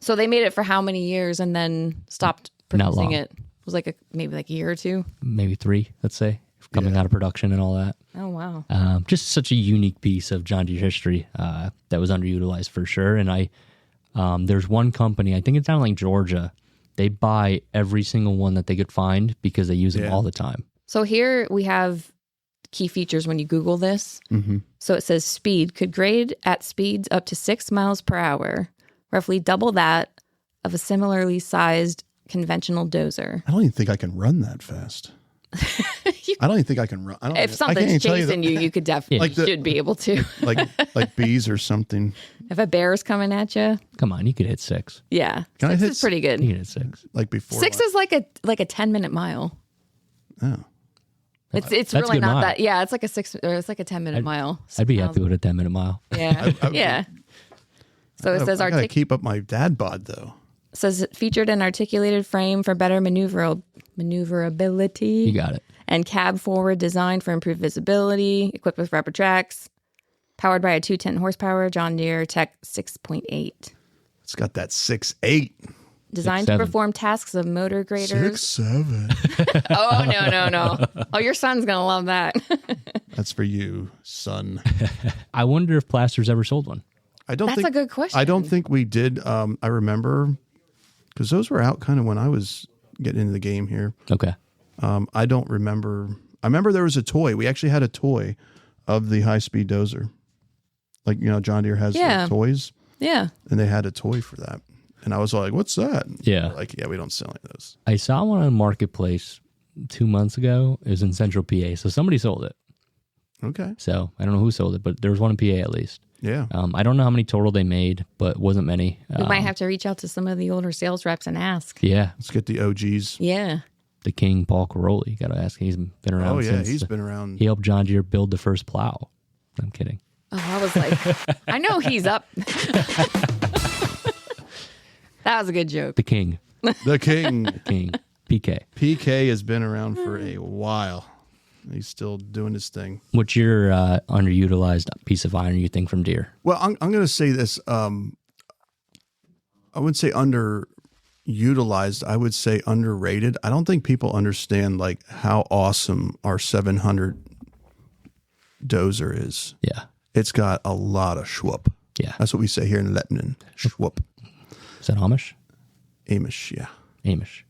So they made it for how many years and then stopped producing it? It was maybe a year or two? Maybe 3, let's say, coming out of production and all that. Oh, wow. Just such a unique piece of John Deere history that was underutilized for sure. And there's one company, I think it's down in like Georgia, they buy every single one that they could find because they use them all the time. So here we have key features when you Google this. Mm-hmm. So it says speed could grade at speeds up to 6 miles per hour, roughly double that of a similarly sized conventional dozer. I don't even think I can run that fast. I don't even think I can run. If something's chasing you could definitely should be able to. like bees or something. If a bear's coming at you. Come on, you could hit 6. Yeah. Can 6 I hit is pretty good. You could hit 6. Like before. 6 is like a 10-minute mile. Oh. It's really not that. Yeah, it's like a 10-minute mile. I'd be happy with a 10-minute mile. Yeah. Yeah. So it says I gotta keep up my dad bod though. Says featured an articulated frame for better maneuverability. You got it. And cab forward design for improved visibility, equipped with rubber tracks, powered by a 210 horsepower John Deere Tech 6.8. It's got that 6.8. Designed to perform tasks of motor graders. 6.7. Oh, no. Oh, your son's going to love that. That's for you, son. I wonder if Plaster's ever sold one. That's a good question. I don't think we did. I remember because those were out kind of when I was getting into the game here. Okay. I don't remember. I remember there was a toy. We actually had a toy of the high-speed dozer. Like, John Deere has toys. Yeah. And they had a toy for that. And I was like, what's that? Yeah. Like, we don't sell any of those. I saw one on Marketplace 2 months ago. It was in Central PA. So somebody sold it. Okay. So I don't know who sold it, but there was one in PA at least. Yeah. I don't know how many total they made, but wasn't many. We might have to reach out to some of the older sales reps and ask. Yeah. Let's get the OGs. Yeah. The King, Paul Caroli. You got to ask. He's been around. Oh, yeah. Since He's been around. He helped John Deere build the first plow. I'm kidding. Oh, I was like, I know he's up. That was a good joke. The King. The King. The King. PK. PK has been around for a while. He's still doing his thing. What's your underutilized piece of iron you think from Deere? Well, I'm going to say this. I wouldn't say underutilized. I would say underrated. I don't think people understand like how awesome our 700 dozer is. Yeah. It's got a lot of schwupp. Yeah. That's what we say here in Lebanon. Schwupp. Is that Amish? Amish, yeah. Amish.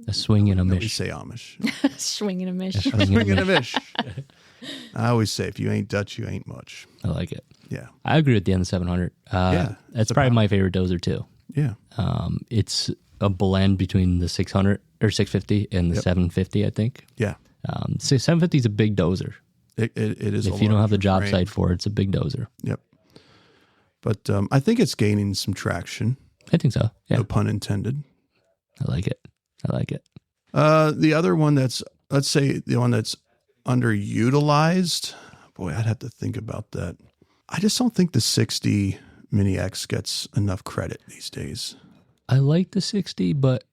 A swing and a We mish. say Amish. Swinging a mish. Swing and a mish. I always say, if you ain't Dutch, you ain't much. I like it. Yeah. I agree with the N700. That's probably my favorite dozer too. Yeah. It's a blend between the 600 or 650 and the 750, I think. Yeah. 750 is a big dozer. It is. If you don't have the job site for it, it's a big dozer. Yep. But I think it's gaining some traction. I think so. Yeah. No pun intended. I like it. The other one let's say the one that's underutilized. Boy, I'd have to think about that. I just don't think the 60 Mini X gets enough credit these days. I like the 60, but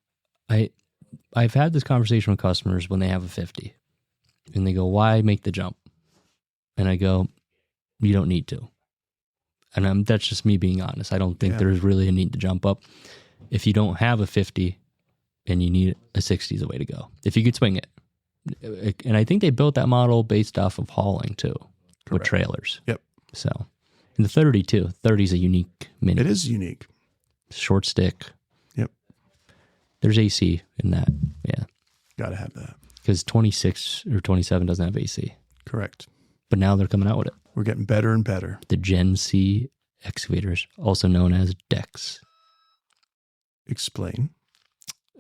I've had this conversation with customers when they have a 50 and they go, why make the jump? And I go, you don't need to. And that's just me being honest. I don't think there's really a need to jump up. If you don't have a 50 and you need a 60 is the way to go. If you could swing it. And I think they built that model based off of hauling too. Correct. With trailers. Yep. So, and the 30 too. 30 is a unique Mini. It is unique. Short stick. Yep. There's AC in that. Yeah. Got to have that. Because 26 or 27 doesn't have AC. Correct. But now they're coming out with it. We're getting better and better. The Gen C excavators, also known as DEX. Explain.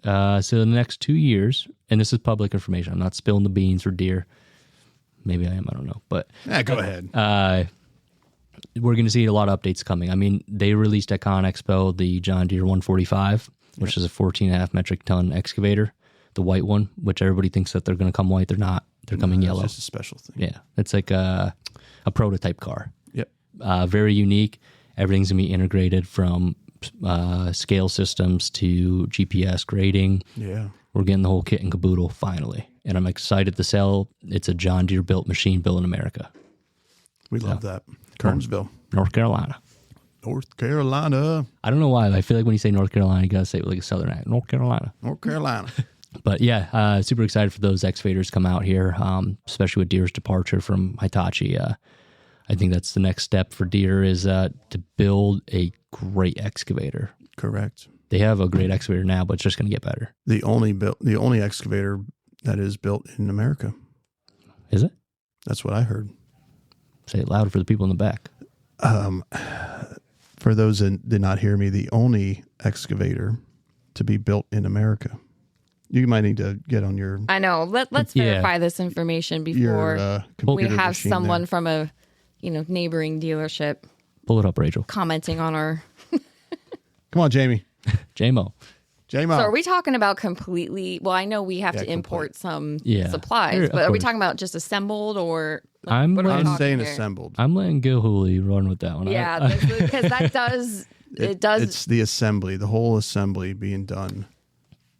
So the next 2 years, and this is public information. I'm not spilling the beans for Deere. Maybe I am. I don't know. But go ahead. We're going to see a lot of updates coming. I mean, they released at Con Expo the John Deere 145, which is a 14.5 metric ton excavator, the white one, which everybody thinks that they're going to come white. They're not. They're coming yellow. It's just a special thing. Yeah. It's like a prototype car. Yep. Very unique. Everything's going to be integrated from scale systems to GPS grading. Yeah. We're getting the whole kit and caboodle finally. And I'm excited to sell. It's a John Deere built machine built in America. We love that. Kernsville. North Carolina. North Carolina. I don't know why. I feel like when you say North Carolina, you got to say it with like a southern accent. North Carolina. North Carolina. But yeah, super excited for those excavators to come out here, especially with Deere's departure from Hitachi. I think that's the next step for Deere is to build a great excavator. Correct. They have a great excavator now, but it's just going to get better. The only excavator that is built in America. Is it? That's what I heard. Say it loud for the people in the back. For those that did not hear me, the only excavator to be built in America. You might need to get on your... I know. Let's verify this information before we have someone from a neighboring dealership. Pull it up, Rachel. Commenting on our... Come on, Jamie. J-Mo. So are we talking about completely... Well, I know we have to import some supplies, but are we talking about just assembled or... I'm saying here? Assembled. I'm letting Gil Hooley run with that one. Yeah, because that does... It does... It's the assembly, the whole assembly being done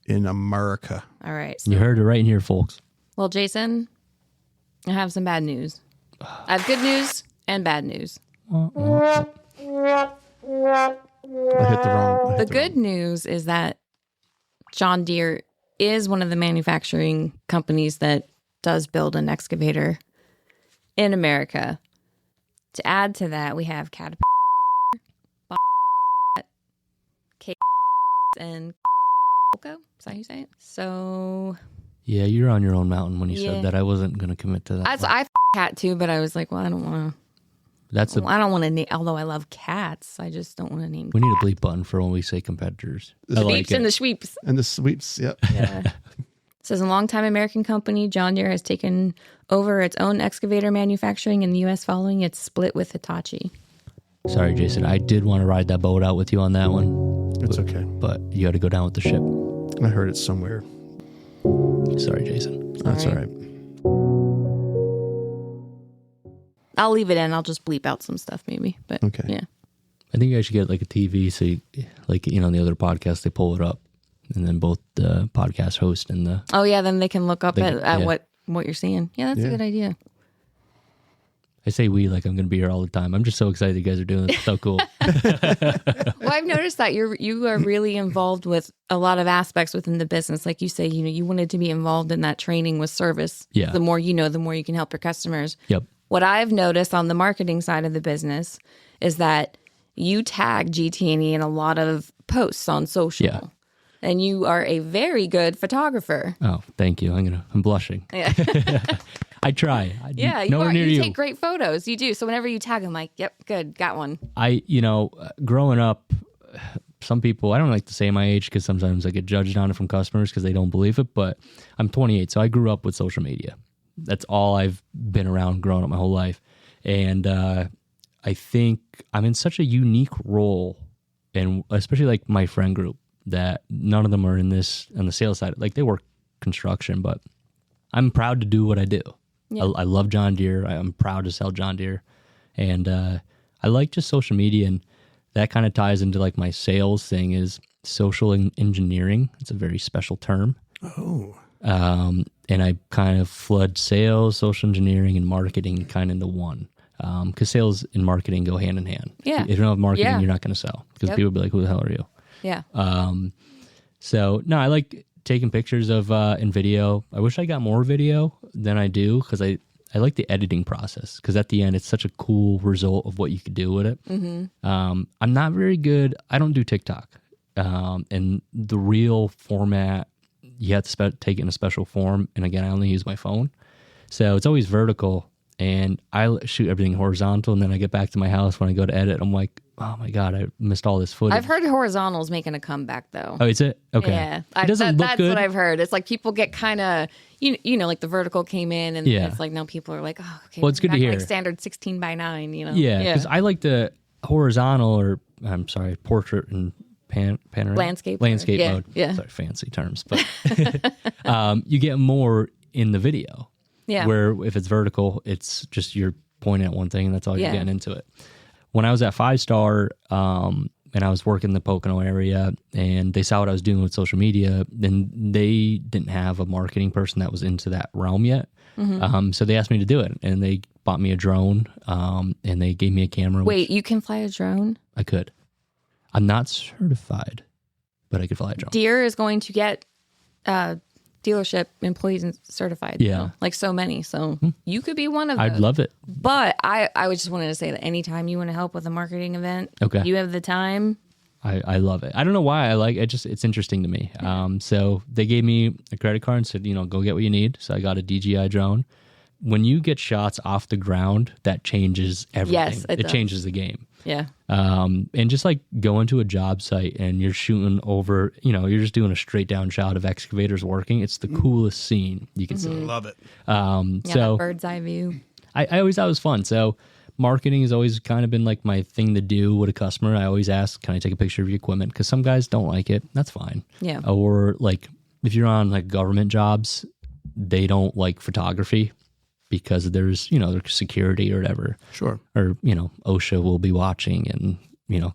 in America. All right. So, you heard it right in here, folks. Well, Jason, I have some bad news. I have good news and bad news. I hit the wrong. The good news is that John Deere is one of the manufacturing companies that does build an excavator in America. To add to that, we have Caterpillar, and Coco. Is that how you say it? So... Yeah, you're on your own mountain when you said that. I wasn't going to commit to that. I cat too, but I was like, well, I don't want to... I don't want to name... Although I love cats, I just don't want to name We need a bleep button for when we say competitors. The beeps and the sweeps. And the sweeps, yep. Yeah. It says a longtime American company, John Deere, has taken over its own excavator manufacturing in the U.S. following its split with Hitachi. Sorry, Jason. I did want to ride that boat out with you on that one. It's okay. But you got to go down with the ship. I heard it somewhere. Sorry, Jason. That's all right. I'll leave it in. I'll just bleep out some stuff maybe. But okay. Yeah. I think I should get like a TV so you, like, the other podcast, they pull it up. And then both the podcast host and the... Oh, yeah. Then they can look up at what you're seeing. Yeah, that's a good idea. I say we like I'm going to be here all the time. I'm just so excited you guys are doing this. It's so cool. Well, I've noticed that you are really involved with a lot of aspects within the business. Like you say, you wanted to be involved in that training with service. Yeah. The more you know, the more you can help your customers. Yep. What I've noticed on the marketing side of the business is that you tag GT&E in a lot of posts on social. Yeah. And you are a very good photographer. Oh, thank you. I'm blushing. Yeah. I try. Yeah, you take great photos. You do. So whenever you tag them, like, yep, good, got one. Growing up, some people, I don't like to say my age because sometimes I get judged on it from customers because they don't believe it, but I'm 28, so I grew up with social media. That's all I've been around growing up my whole life. And I think I'm in such a unique role, and especially like my friend group, that none of them are in this on the sales side. Like they work construction, but I'm proud to do what I do. Yeah. I love John Deere. I'm proud to sell John Deere. And I like just social media, and that kind of ties into like my sales thing is social engineering. It's a very special term. Oh. And I kind of flood sales, social engineering, and marketing kind of into one. Because sales and marketing go hand in hand. Yeah. If you don't have marketing, you're not going to sell. Because people will be like, who the hell are you? Yeah. So, no, I like taking pictures of in video. I wish I got more video than I do because I like the editing process because at the end, it's such a cool result of what you could do with it. Mm-hmm. I'm not very good. I don't do TikTok. And the real format, you have to take it in a special form. And again, I only use my phone. So it's always vertical, and I shoot everything horizontal. And then I get back to my house when I go to edit. I'm like, oh my God, I missed all this footage. I've heard horizontals making a comeback though. Oh, is it? Okay. Yeah. It doesn't look that's good. what I've heard. It's like people get kind of, you know, like the vertical came in and Yeah. it's like now people are like, oh, okay. Well, it's good to hear. Like standard 16:9, you know? Yeah. Because I like the horizontal portrait and panorama. Landscape mode. Yeah. Sorry, fancy terms. But you get more in the video. Yeah. Where if it's vertical, it's just you're pointing at one thing and that's all you're getting into it. When I was at 5-Star and I was working in the Pocono area and they saw what I was doing with social media, then they didn't have a marketing person that was into that realm yet. So they asked me to do it, and they bought me a drone and they gave me a camera. Wait, you can fly a drone? I could. I'm not certified, but I could fly a drone. Deere is going to get dealership employees certified. Yeah. You know? Like so many. So you could be one of those. I'd love it. But I just wanted to say that anytime you want to help with a marketing event, Okay. you have the time. I love it. I don't know why I like it. It's interesting to me. So they gave me a credit card and said, go get what you need. So I got a DJI drone. When you get shots off the ground, that changes everything. Yes, it does. Changes the game. Yeah. And just like going to a job site and you're shooting over, you're just doing a straight down shot of excavators working. It's the coolest scene you can see. Love it. So that bird's eye view. I always thought it was fun. So marketing has always kind of been like my thing to do with a customer. I always ask, can I take a picture of your equipment? Because some guys don't like it. That's fine. Yeah. Or like if you're on like government jobs, they don't like photography because there's, there's security or whatever. Sure. Or, OSHA will be watching and,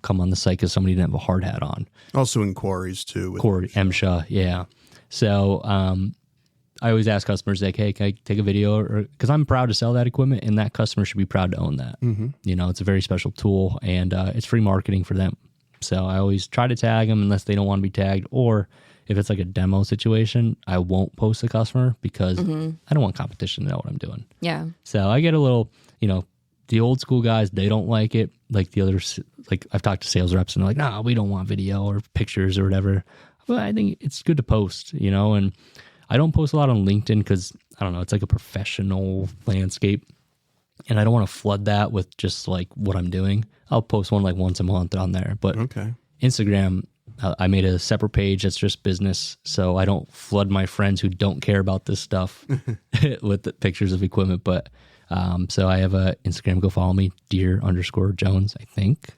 come on the site because somebody didn't have a hard hat on. Also in quarries too. MSHA, yeah. So I always ask customers like, hey, can I take a video? Because I'm proud to sell that equipment and that customer should be proud to own that. It's a very special tool and it's free marketing for them. So I always try to tag them unless they don't want to be tagged, or if it's like a demo situation, I won't post the customer because I don't want competition to know what I'm doing. Yeah. So I get a little, the old school guys, they don't like it. Like the others, like I've talked to sales reps and they're like, nah, we don't want video or pictures or whatever. But I think it's good to post, and I don't post a lot on LinkedIn because I don't know, it's like a professional landscape and I don't want to flood that with just like what I'm doing. I'll post one like once a month on there, but Instagram, I made a separate page that's just business, so I don't flood my friends who don't care about this stuff with the pictures of equipment. But so I have a Instagram. Go follow me, Deer_Jones, I think,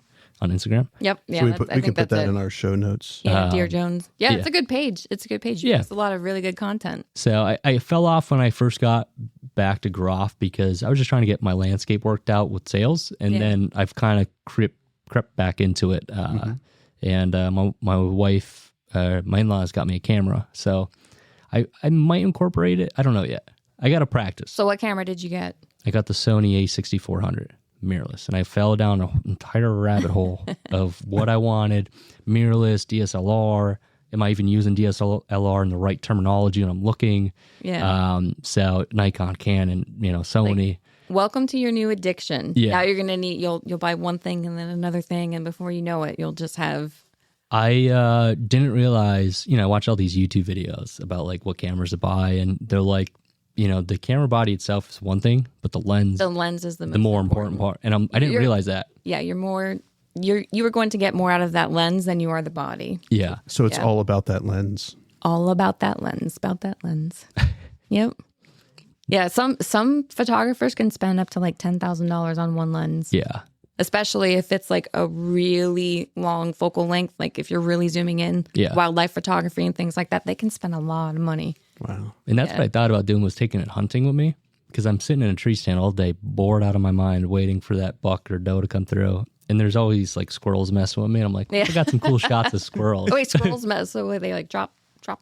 on Instagram. Yep. Yeah. So we can put that in our show notes. Yeah, Deer Jones. Yeah, it's a good page. It's a good page. You post a lot of really good content. So I fell off when I first got back to Groff because I was just trying to get my landscape worked out with sales, and then I've kind of crept back into it. And my wife, my in-laws got me a camera, so I might incorporate it. I don't know yet. I got to practice. So what camera did you get? I got the Sony A6400 mirrorless, and I fell down an entire rabbit hole of what I wanted: mirrorless, DSLR. Am I even using DSLR in the right terminology when I'm looking? Yeah. So Nikon, Canon, Sony. Welcome to your new addiction. Yeah. Now you're gonna need you'll buy one thing and then another thing, and before you know it, you'll just have. I didn't realize, I watch all these YouTube videos about like what cameras to buy, and they're like, the camera body itself is one thing, but the lens is the more important part. And I didn't realize that. Yeah, you were going to get more out of that lens than you are the body. Yeah. So it's all about that lens. All about that lens. Yep. Yeah, some photographers can spend up to like $10,000 on one lens. Yeah. Especially if it's like a really long focal length, like if you're really zooming in, wildlife photography and things like that, they can spend a lot of money. Wow. And that's what I thought about doing, was taking it hunting with me, because I'm sitting in a tree stand all day, bored out of my mind, waiting for that buck or doe to come through. And there's always like squirrels messing with me. And I'm like, I got some cool shots of squirrels. Oh, wait, squirrels mess? So they like drop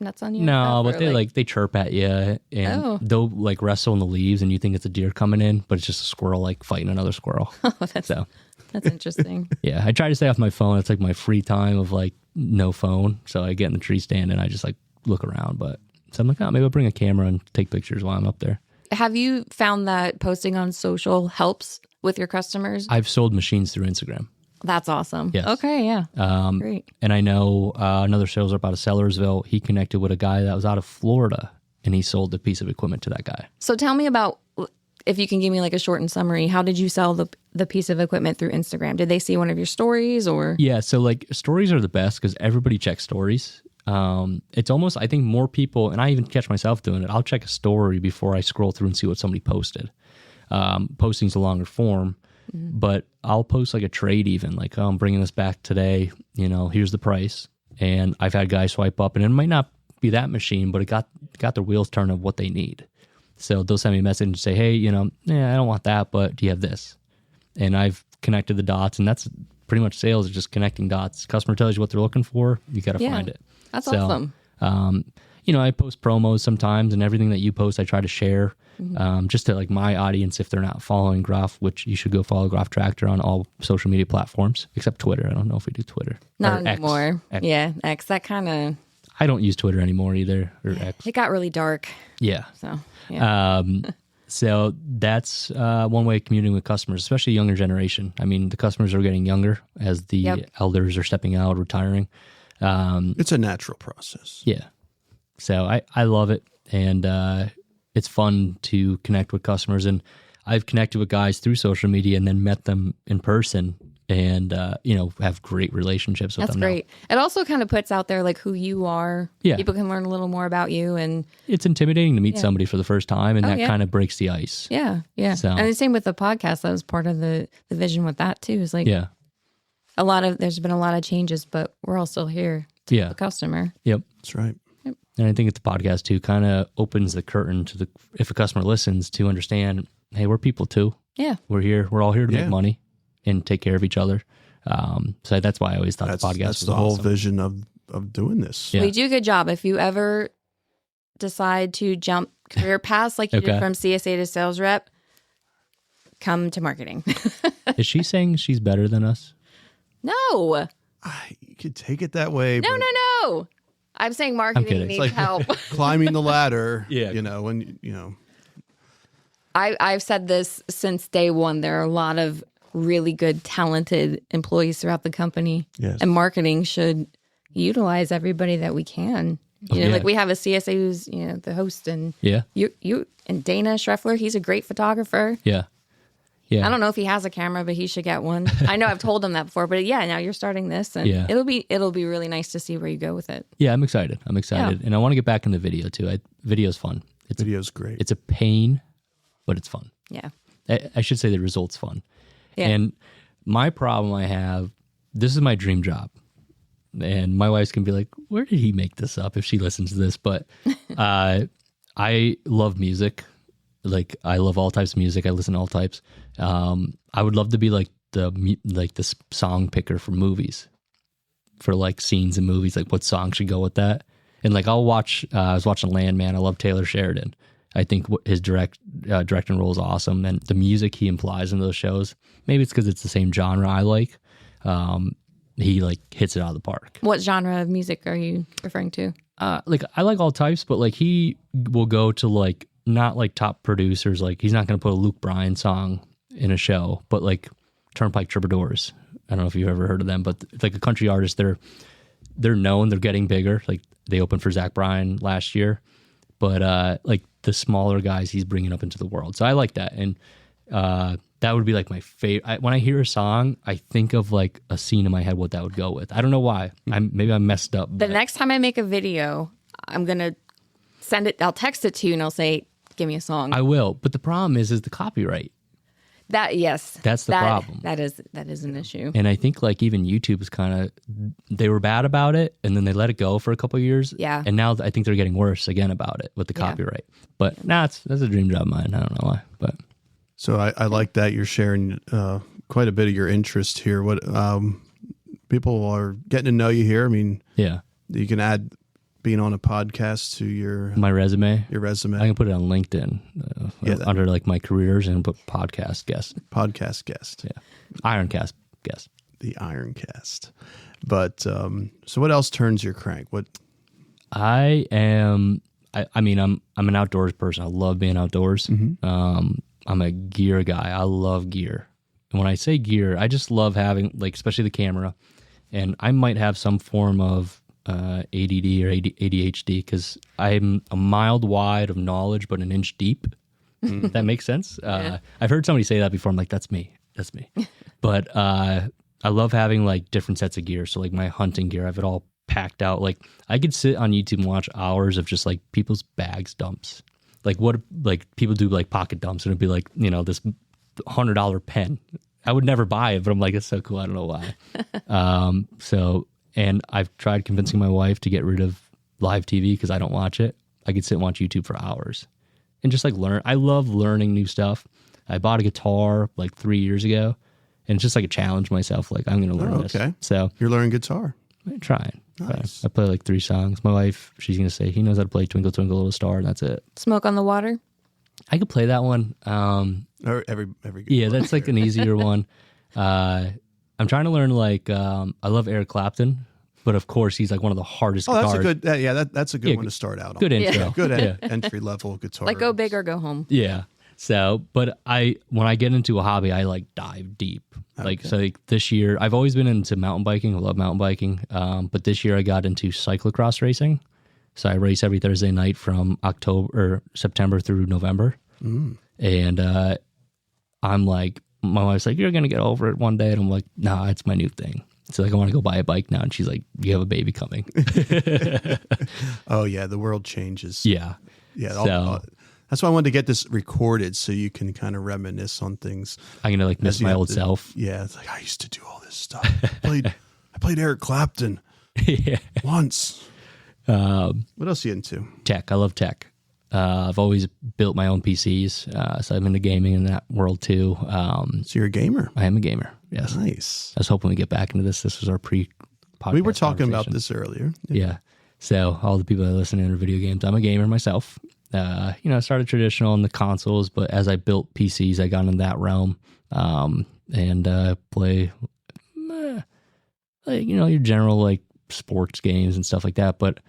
nuts on you? No, but they chirp at you, and they'll like wrestle in the leaves, and you think it's a deer coming in, but it's just a squirrel like fighting another squirrel. That's interesting. Yeah, I try to stay off my phone. It's like my free time of like no phone. So I get in the tree stand and I just like look around. But so I'm like, maybe I'll bring a camera and take pictures while I'm up there. Have you found that posting on social helps with your customers? I've sold machines through Instagram. That's awesome. Yes. Okay, yeah. Great. And I know another sales rep out of Sellersville, he connected with a guy that was out of Florida, and he sold a piece of equipment to that guy. So tell me about, if you can give me like a shortened summary, how did you sell the piece of equipment through Instagram? Did they see one of your stories or? Yeah, so like stories are the best because everybody checks stories. It's almost, I think more people, and I even catch myself doing it, I'll check a story before I scroll through and see what somebody posted. Posting's a longer form, but I'll post like a trade even, like, oh, I'm bringing this back today, here's the price. And I've had guys swipe up, and it might not be that machine, but it got their wheels turned of what they need. So they'll send me a message and say, hey, I don't want that, but do you have this? And I've connected the dots, and that's pretty much sales, is just connecting dots. Customer tells you what they're looking for, you got to find it. That's awesome. I post promos sometimes, and everything that you post, I try to share, just to like my audience, if they're not following Groff, which you should go follow Groff Tractor on all social media platforms, except Twitter. I don't know if we do Twitter. Not or anymore. X. Yeah, X. That kind of... I don't use Twitter anymore either, or X. It got really dark. Yeah. So, yeah. So that's one way of communicating with customers, especially younger generation. I mean, the customers are getting younger as the elders are stepping out, retiring. It's a natural process. Yeah. So I love it. And it's fun to connect with customers. And I've connected with guys through social media and then met them in person and, have great relationships with them. That's great. Now. It also kind of puts out there like who you are. Yeah. People can learn a little more about you. And it's intimidating to meet somebody for the first time, and that kind of breaks the ice. Yeah. Yeah. So, and the same with the podcast. That was part of the vision with that too, is like, there's been a lot of changes, but we're all still here to the customer. Yep. That's right. Yep. And I think it's the podcast too kind of opens the curtain to if a customer listens, to understand, hey, we're people too. Yeah. We're all here to make money and take care of each other. So that's why I always thought the podcast was That's the whole vision of doing this. Yeah. We do a good job. If you ever decide to jump career paths like you did from CSA to sales rep, come to marketing. Is she saying she's better than us? No. You could take it that way. No. I'm saying marketing needs help. Climbing the ladder. I've said this since day one. There are a lot of really good, talented employees throughout the company. Yes. And marketing should utilize everybody that we can. Like we have a CSA who's, the host, and you and Dana Schreffler, he's a great photographer. Yeah. Yeah. I don't know if he has a camera, but he should get one. I know I've told him that before, but now you're starting this, and it'll be really nice to see where you go with it. Yeah, I'm excited. And I want to get back into video too. Video's fun. Video's great. It's a pain, but it's fun. Yeah. I should say the result's fun. Yeah. And my problem I have, this is my dream job. And my wife's going to be like, where did he make this up if she listens to this? But I love music. Like, I love all types of music. I listen to all types. I would love to be like the song picker for movies, for like scenes in movies, like what song should go with that. And like I'll watch. I was watching Landman. I love Taylor Sheridan. I think his directing role is awesome, and the music he implies in those shows. Maybe it's because it's the same genre I like. He like hits it out of the park. What genre of music are you referring to? Like I like all types, but like he will go to like not like top producers. Like he's not going to put a Luke Bryan song in a show, but like Turnpike Troubadours. I don't know if you've ever heard of them, but it's like a country artist. They're known. They're getting bigger. Like they opened for Zach Bryan last year, but like the smaller guys he's bringing up into the world. So I like that, and that would be like my favorite. When I hear a song, I think of like a scene in my head what that would go with. I don't know why. Maybe I'm messed up. The next time I make a video, I'm gonna send it. I'll text it to you, and I'll say, "Give me a song." I will, but the problem is the copyright. That's the problem. That is an issue. And I think like even YouTube is kind of, they were bad about it, and then they let it go for a couple of years. Yeah. And now I think they're getting worse again about it with the copyright. But that's a dream job of mine. I don't know why, but. So I like that you're sharing quite a bit of your interest here. What people are getting to know you here. I mean, you can add being on a podcast to my resume. Your resume. I can put it on LinkedIn under like my careers, and put podcast guest. Podcast guest. Yeah. IronCast guest. The IronCast. But so what else turns your crank? What? I mean, I'm an outdoors person. I love being outdoors. Mm-hmm. I'm a gear guy. I love gear. And when I say gear, I just love having, like, especially the camera. And I might have some form of ADD or ADHD because I'm a mile wide of knowledge, but an inch deep. If that makes sense. I've heard somebody say that before. I'm like, that's me. But I love having like different sets of gear. So like my hunting gear, I have it all packed out. Like I could sit on YouTube and watch hours of just like people's bags dumps. Like what like people do like pocket dumps, and it'd be like, you know, this $100 pen. I would never buy it, but I'm like, it's so cool. I don't know why. And I've tried convincing my wife to get rid of live TV because I don't watch it. I could sit and watch YouTube for hours and just like learn. I love learning new stuff. I bought a guitar like 3 years ago, and it's just like a challenge myself. Like I'm going to learn this. So you're learning guitar. I'm trying. Nice. I play like 3 songs. My wife, she's going to say he knows how to play Twinkle Twinkle Little Star, and that's it. Smoke on the Water. I could play that one. Or every yeah, that's like an easier one. I'm trying to learn like I love Eric Clapton, but of course he's like one of the hardest guitars. That's a good. That's a good one to start out on. Good intro. Yeah. Good entry level guitar. Like go big or go home. Yeah. So, but when I get into a hobby, I like dive deep. Like, so like this year, I've always been into mountain biking. I love mountain biking. But this year I got into cyclocross racing. So I race every Thursday night from September through November. And I'm like, my wife's like, you're going to get over it one day. And I'm like, nah, it's my new thing. So like, I want to go buy a bike now. And she's like, you have a baby coming. Oh yeah. The world changes. Yeah. Yeah. So, that's why I wanted to get this recorded so you can kind of reminisce on things. I'm going to like miss my old self. Yeah. It's like, I used to do all this stuff. I played Eric Clapton once. What else are you into? Tech. I love tech. I've always built my own PCs. So I'm into gaming in that world too. So you're a gamer? I am a gamer. Yes. Nice. I was hoping we get back into this. This was our pre-podcast. We were talking about this earlier. Yeah. So all the people that listen to video games, I'm a gamer myself. I started traditional on the consoles, but as I built PCs, I got into that realm and play, your general like sports games and stuff like that. But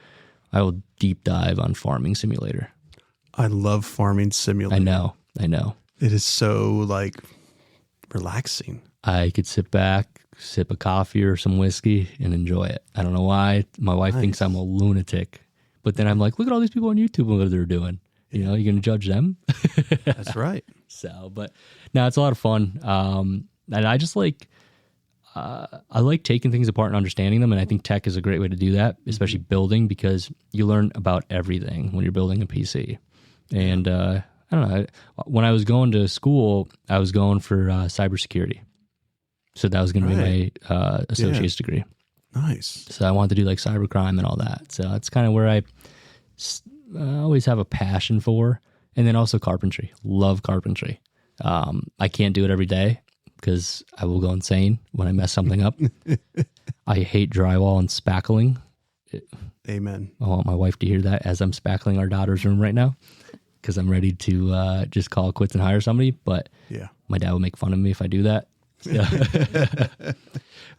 I will deep dive on Farming Simulator. I love Farming Simulator. I know. It is so like relaxing. I could sit back, sip a coffee or some whiskey and enjoy it. I don't know why. My wife thinks I'm a lunatic. But then I'm like, look at all these people on YouTube and what they're doing. You know, you're going to judge them? That's right. So, but no, it's a lot of fun. And I just like, I like taking things apart and understanding them. And I think tech is a great way to do that, especially building, because you learn about everything when you're building a PC. And I don't know, when I was going to school, I was going for cybersecurity. So that was going to be my associate's degree. Nice. So I wanted to do like cybercrime and all that. So that's kind of where I always have a passion for. And then also carpentry. Love carpentry. I can't do it every day because I will go insane when I mess something up. I hate drywall and spackling. Amen. I want my wife to hear that as I'm spackling our daughter's room right now because I'm ready to just call it quits and hire somebody. But my dad will make fun of me if I do that.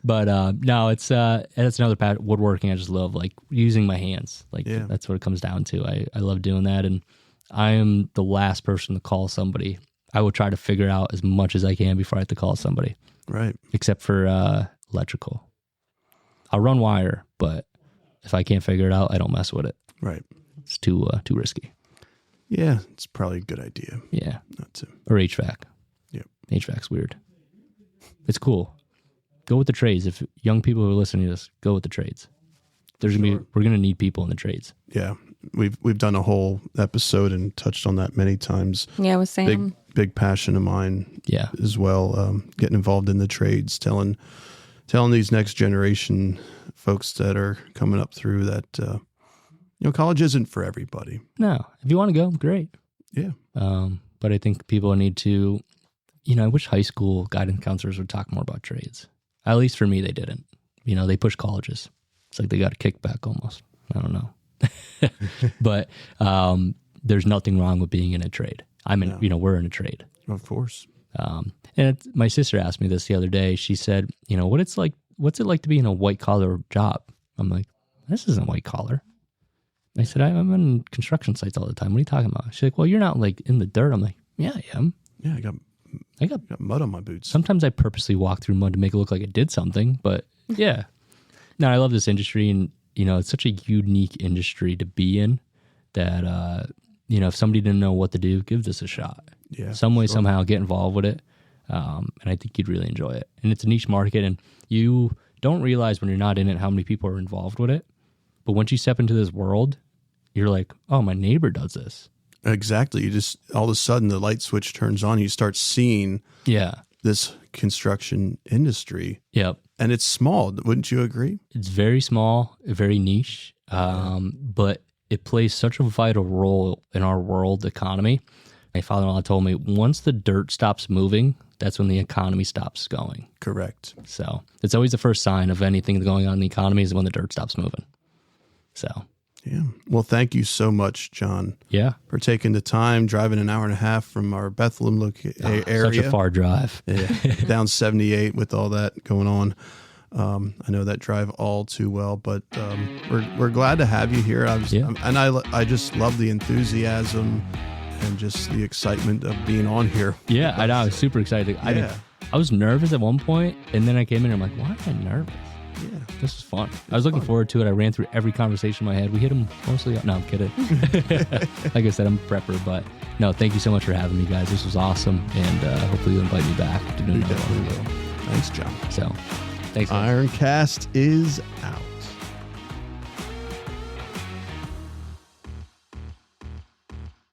But no, it's another part. Woodworking, I just love like using my hands. Like that's what it comes down to. I love doing that, and I am the last person to call somebody. I will try to figure out as much as I can before I have to call somebody. Right. Except for electrical, I'll run wire, but if I can't figure it out, I don't mess with it. Right. It's too risky. Yeah, it's probably a good idea. Yeah. Not to. Or HVAC. Yep. HVAC's weird. It's cool. Go with the trades. If young people who are listening to this, go with the trades. We're gonna need people in the trades. Yeah, we've done a whole episode and touched on that many times. Yeah, with Sam. Big passion of mine. Yeah, as well. Getting involved in the trades, telling these next generation folks that are coming up through that college isn't for everybody. No, if you want to go, great. Yeah. But I think people need to. I wish high school guidance counselors would talk more about trades. At least for me, they didn't. They push colleges. It's like they got a kickback almost. I don't know. But there's nothing wrong with being in a trade. We're in a trade. Of course. And my sister asked me this the other day. She said, what's it like to be in a white collar job? I'm like, this isn't white collar. I said, I'm on construction sites all the time. What are you talking about? She's like, well, you're not like in the dirt. I'm like, yeah, I am. Yeah, I got I got mud on my boots. Sometimes I purposely walk through mud to make it look like it did something, but yeah. No, I love this industry, and it's such a unique industry to be in that if somebody didn't know what to do, give this a shot. Yeah, some way, somehow get involved with it. And I think you'd really enjoy it. And it's a niche market, and you don't realize when you're not in it how many people are involved with it. But once you step into this world, you're like, oh, my neighbor does this. Exactly. You just, all of a sudden the light switch turns on. You start seeing this construction industry. Yep. And it's small. Wouldn't you agree? It's very small, very niche, but it plays such a vital role in our world economy. My father-in-law told me once the dirt stops moving, that's when the economy stops going. Correct. So it's always the first sign of anything going on in the economy is when the dirt stops moving. So. Yeah. Well, thank you so much, John. Yeah. For taking the time, driving an hour and a half from our Bethlehem area. Such a far drive. Yeah. Down 78 with all that going on. I know that drive all too well, but we're glad to have you here. I just love the enthusiasm and just the excitement of being on here. Yeah, I know. I was super excited. I was nervous at one point, and then I came in and I'm like, why am I nervous? Yeah. This was fun. I was looking forward to it. I ran through every conversation in my head. We hit them mostly up. No, I'm kidding. Like I said, I'm a prepper, but no, thank you so much for having me, guys. This was awesome, and hopefully you'll invite me back to do another one. Thanks, John. So, thanks. IronCast is out.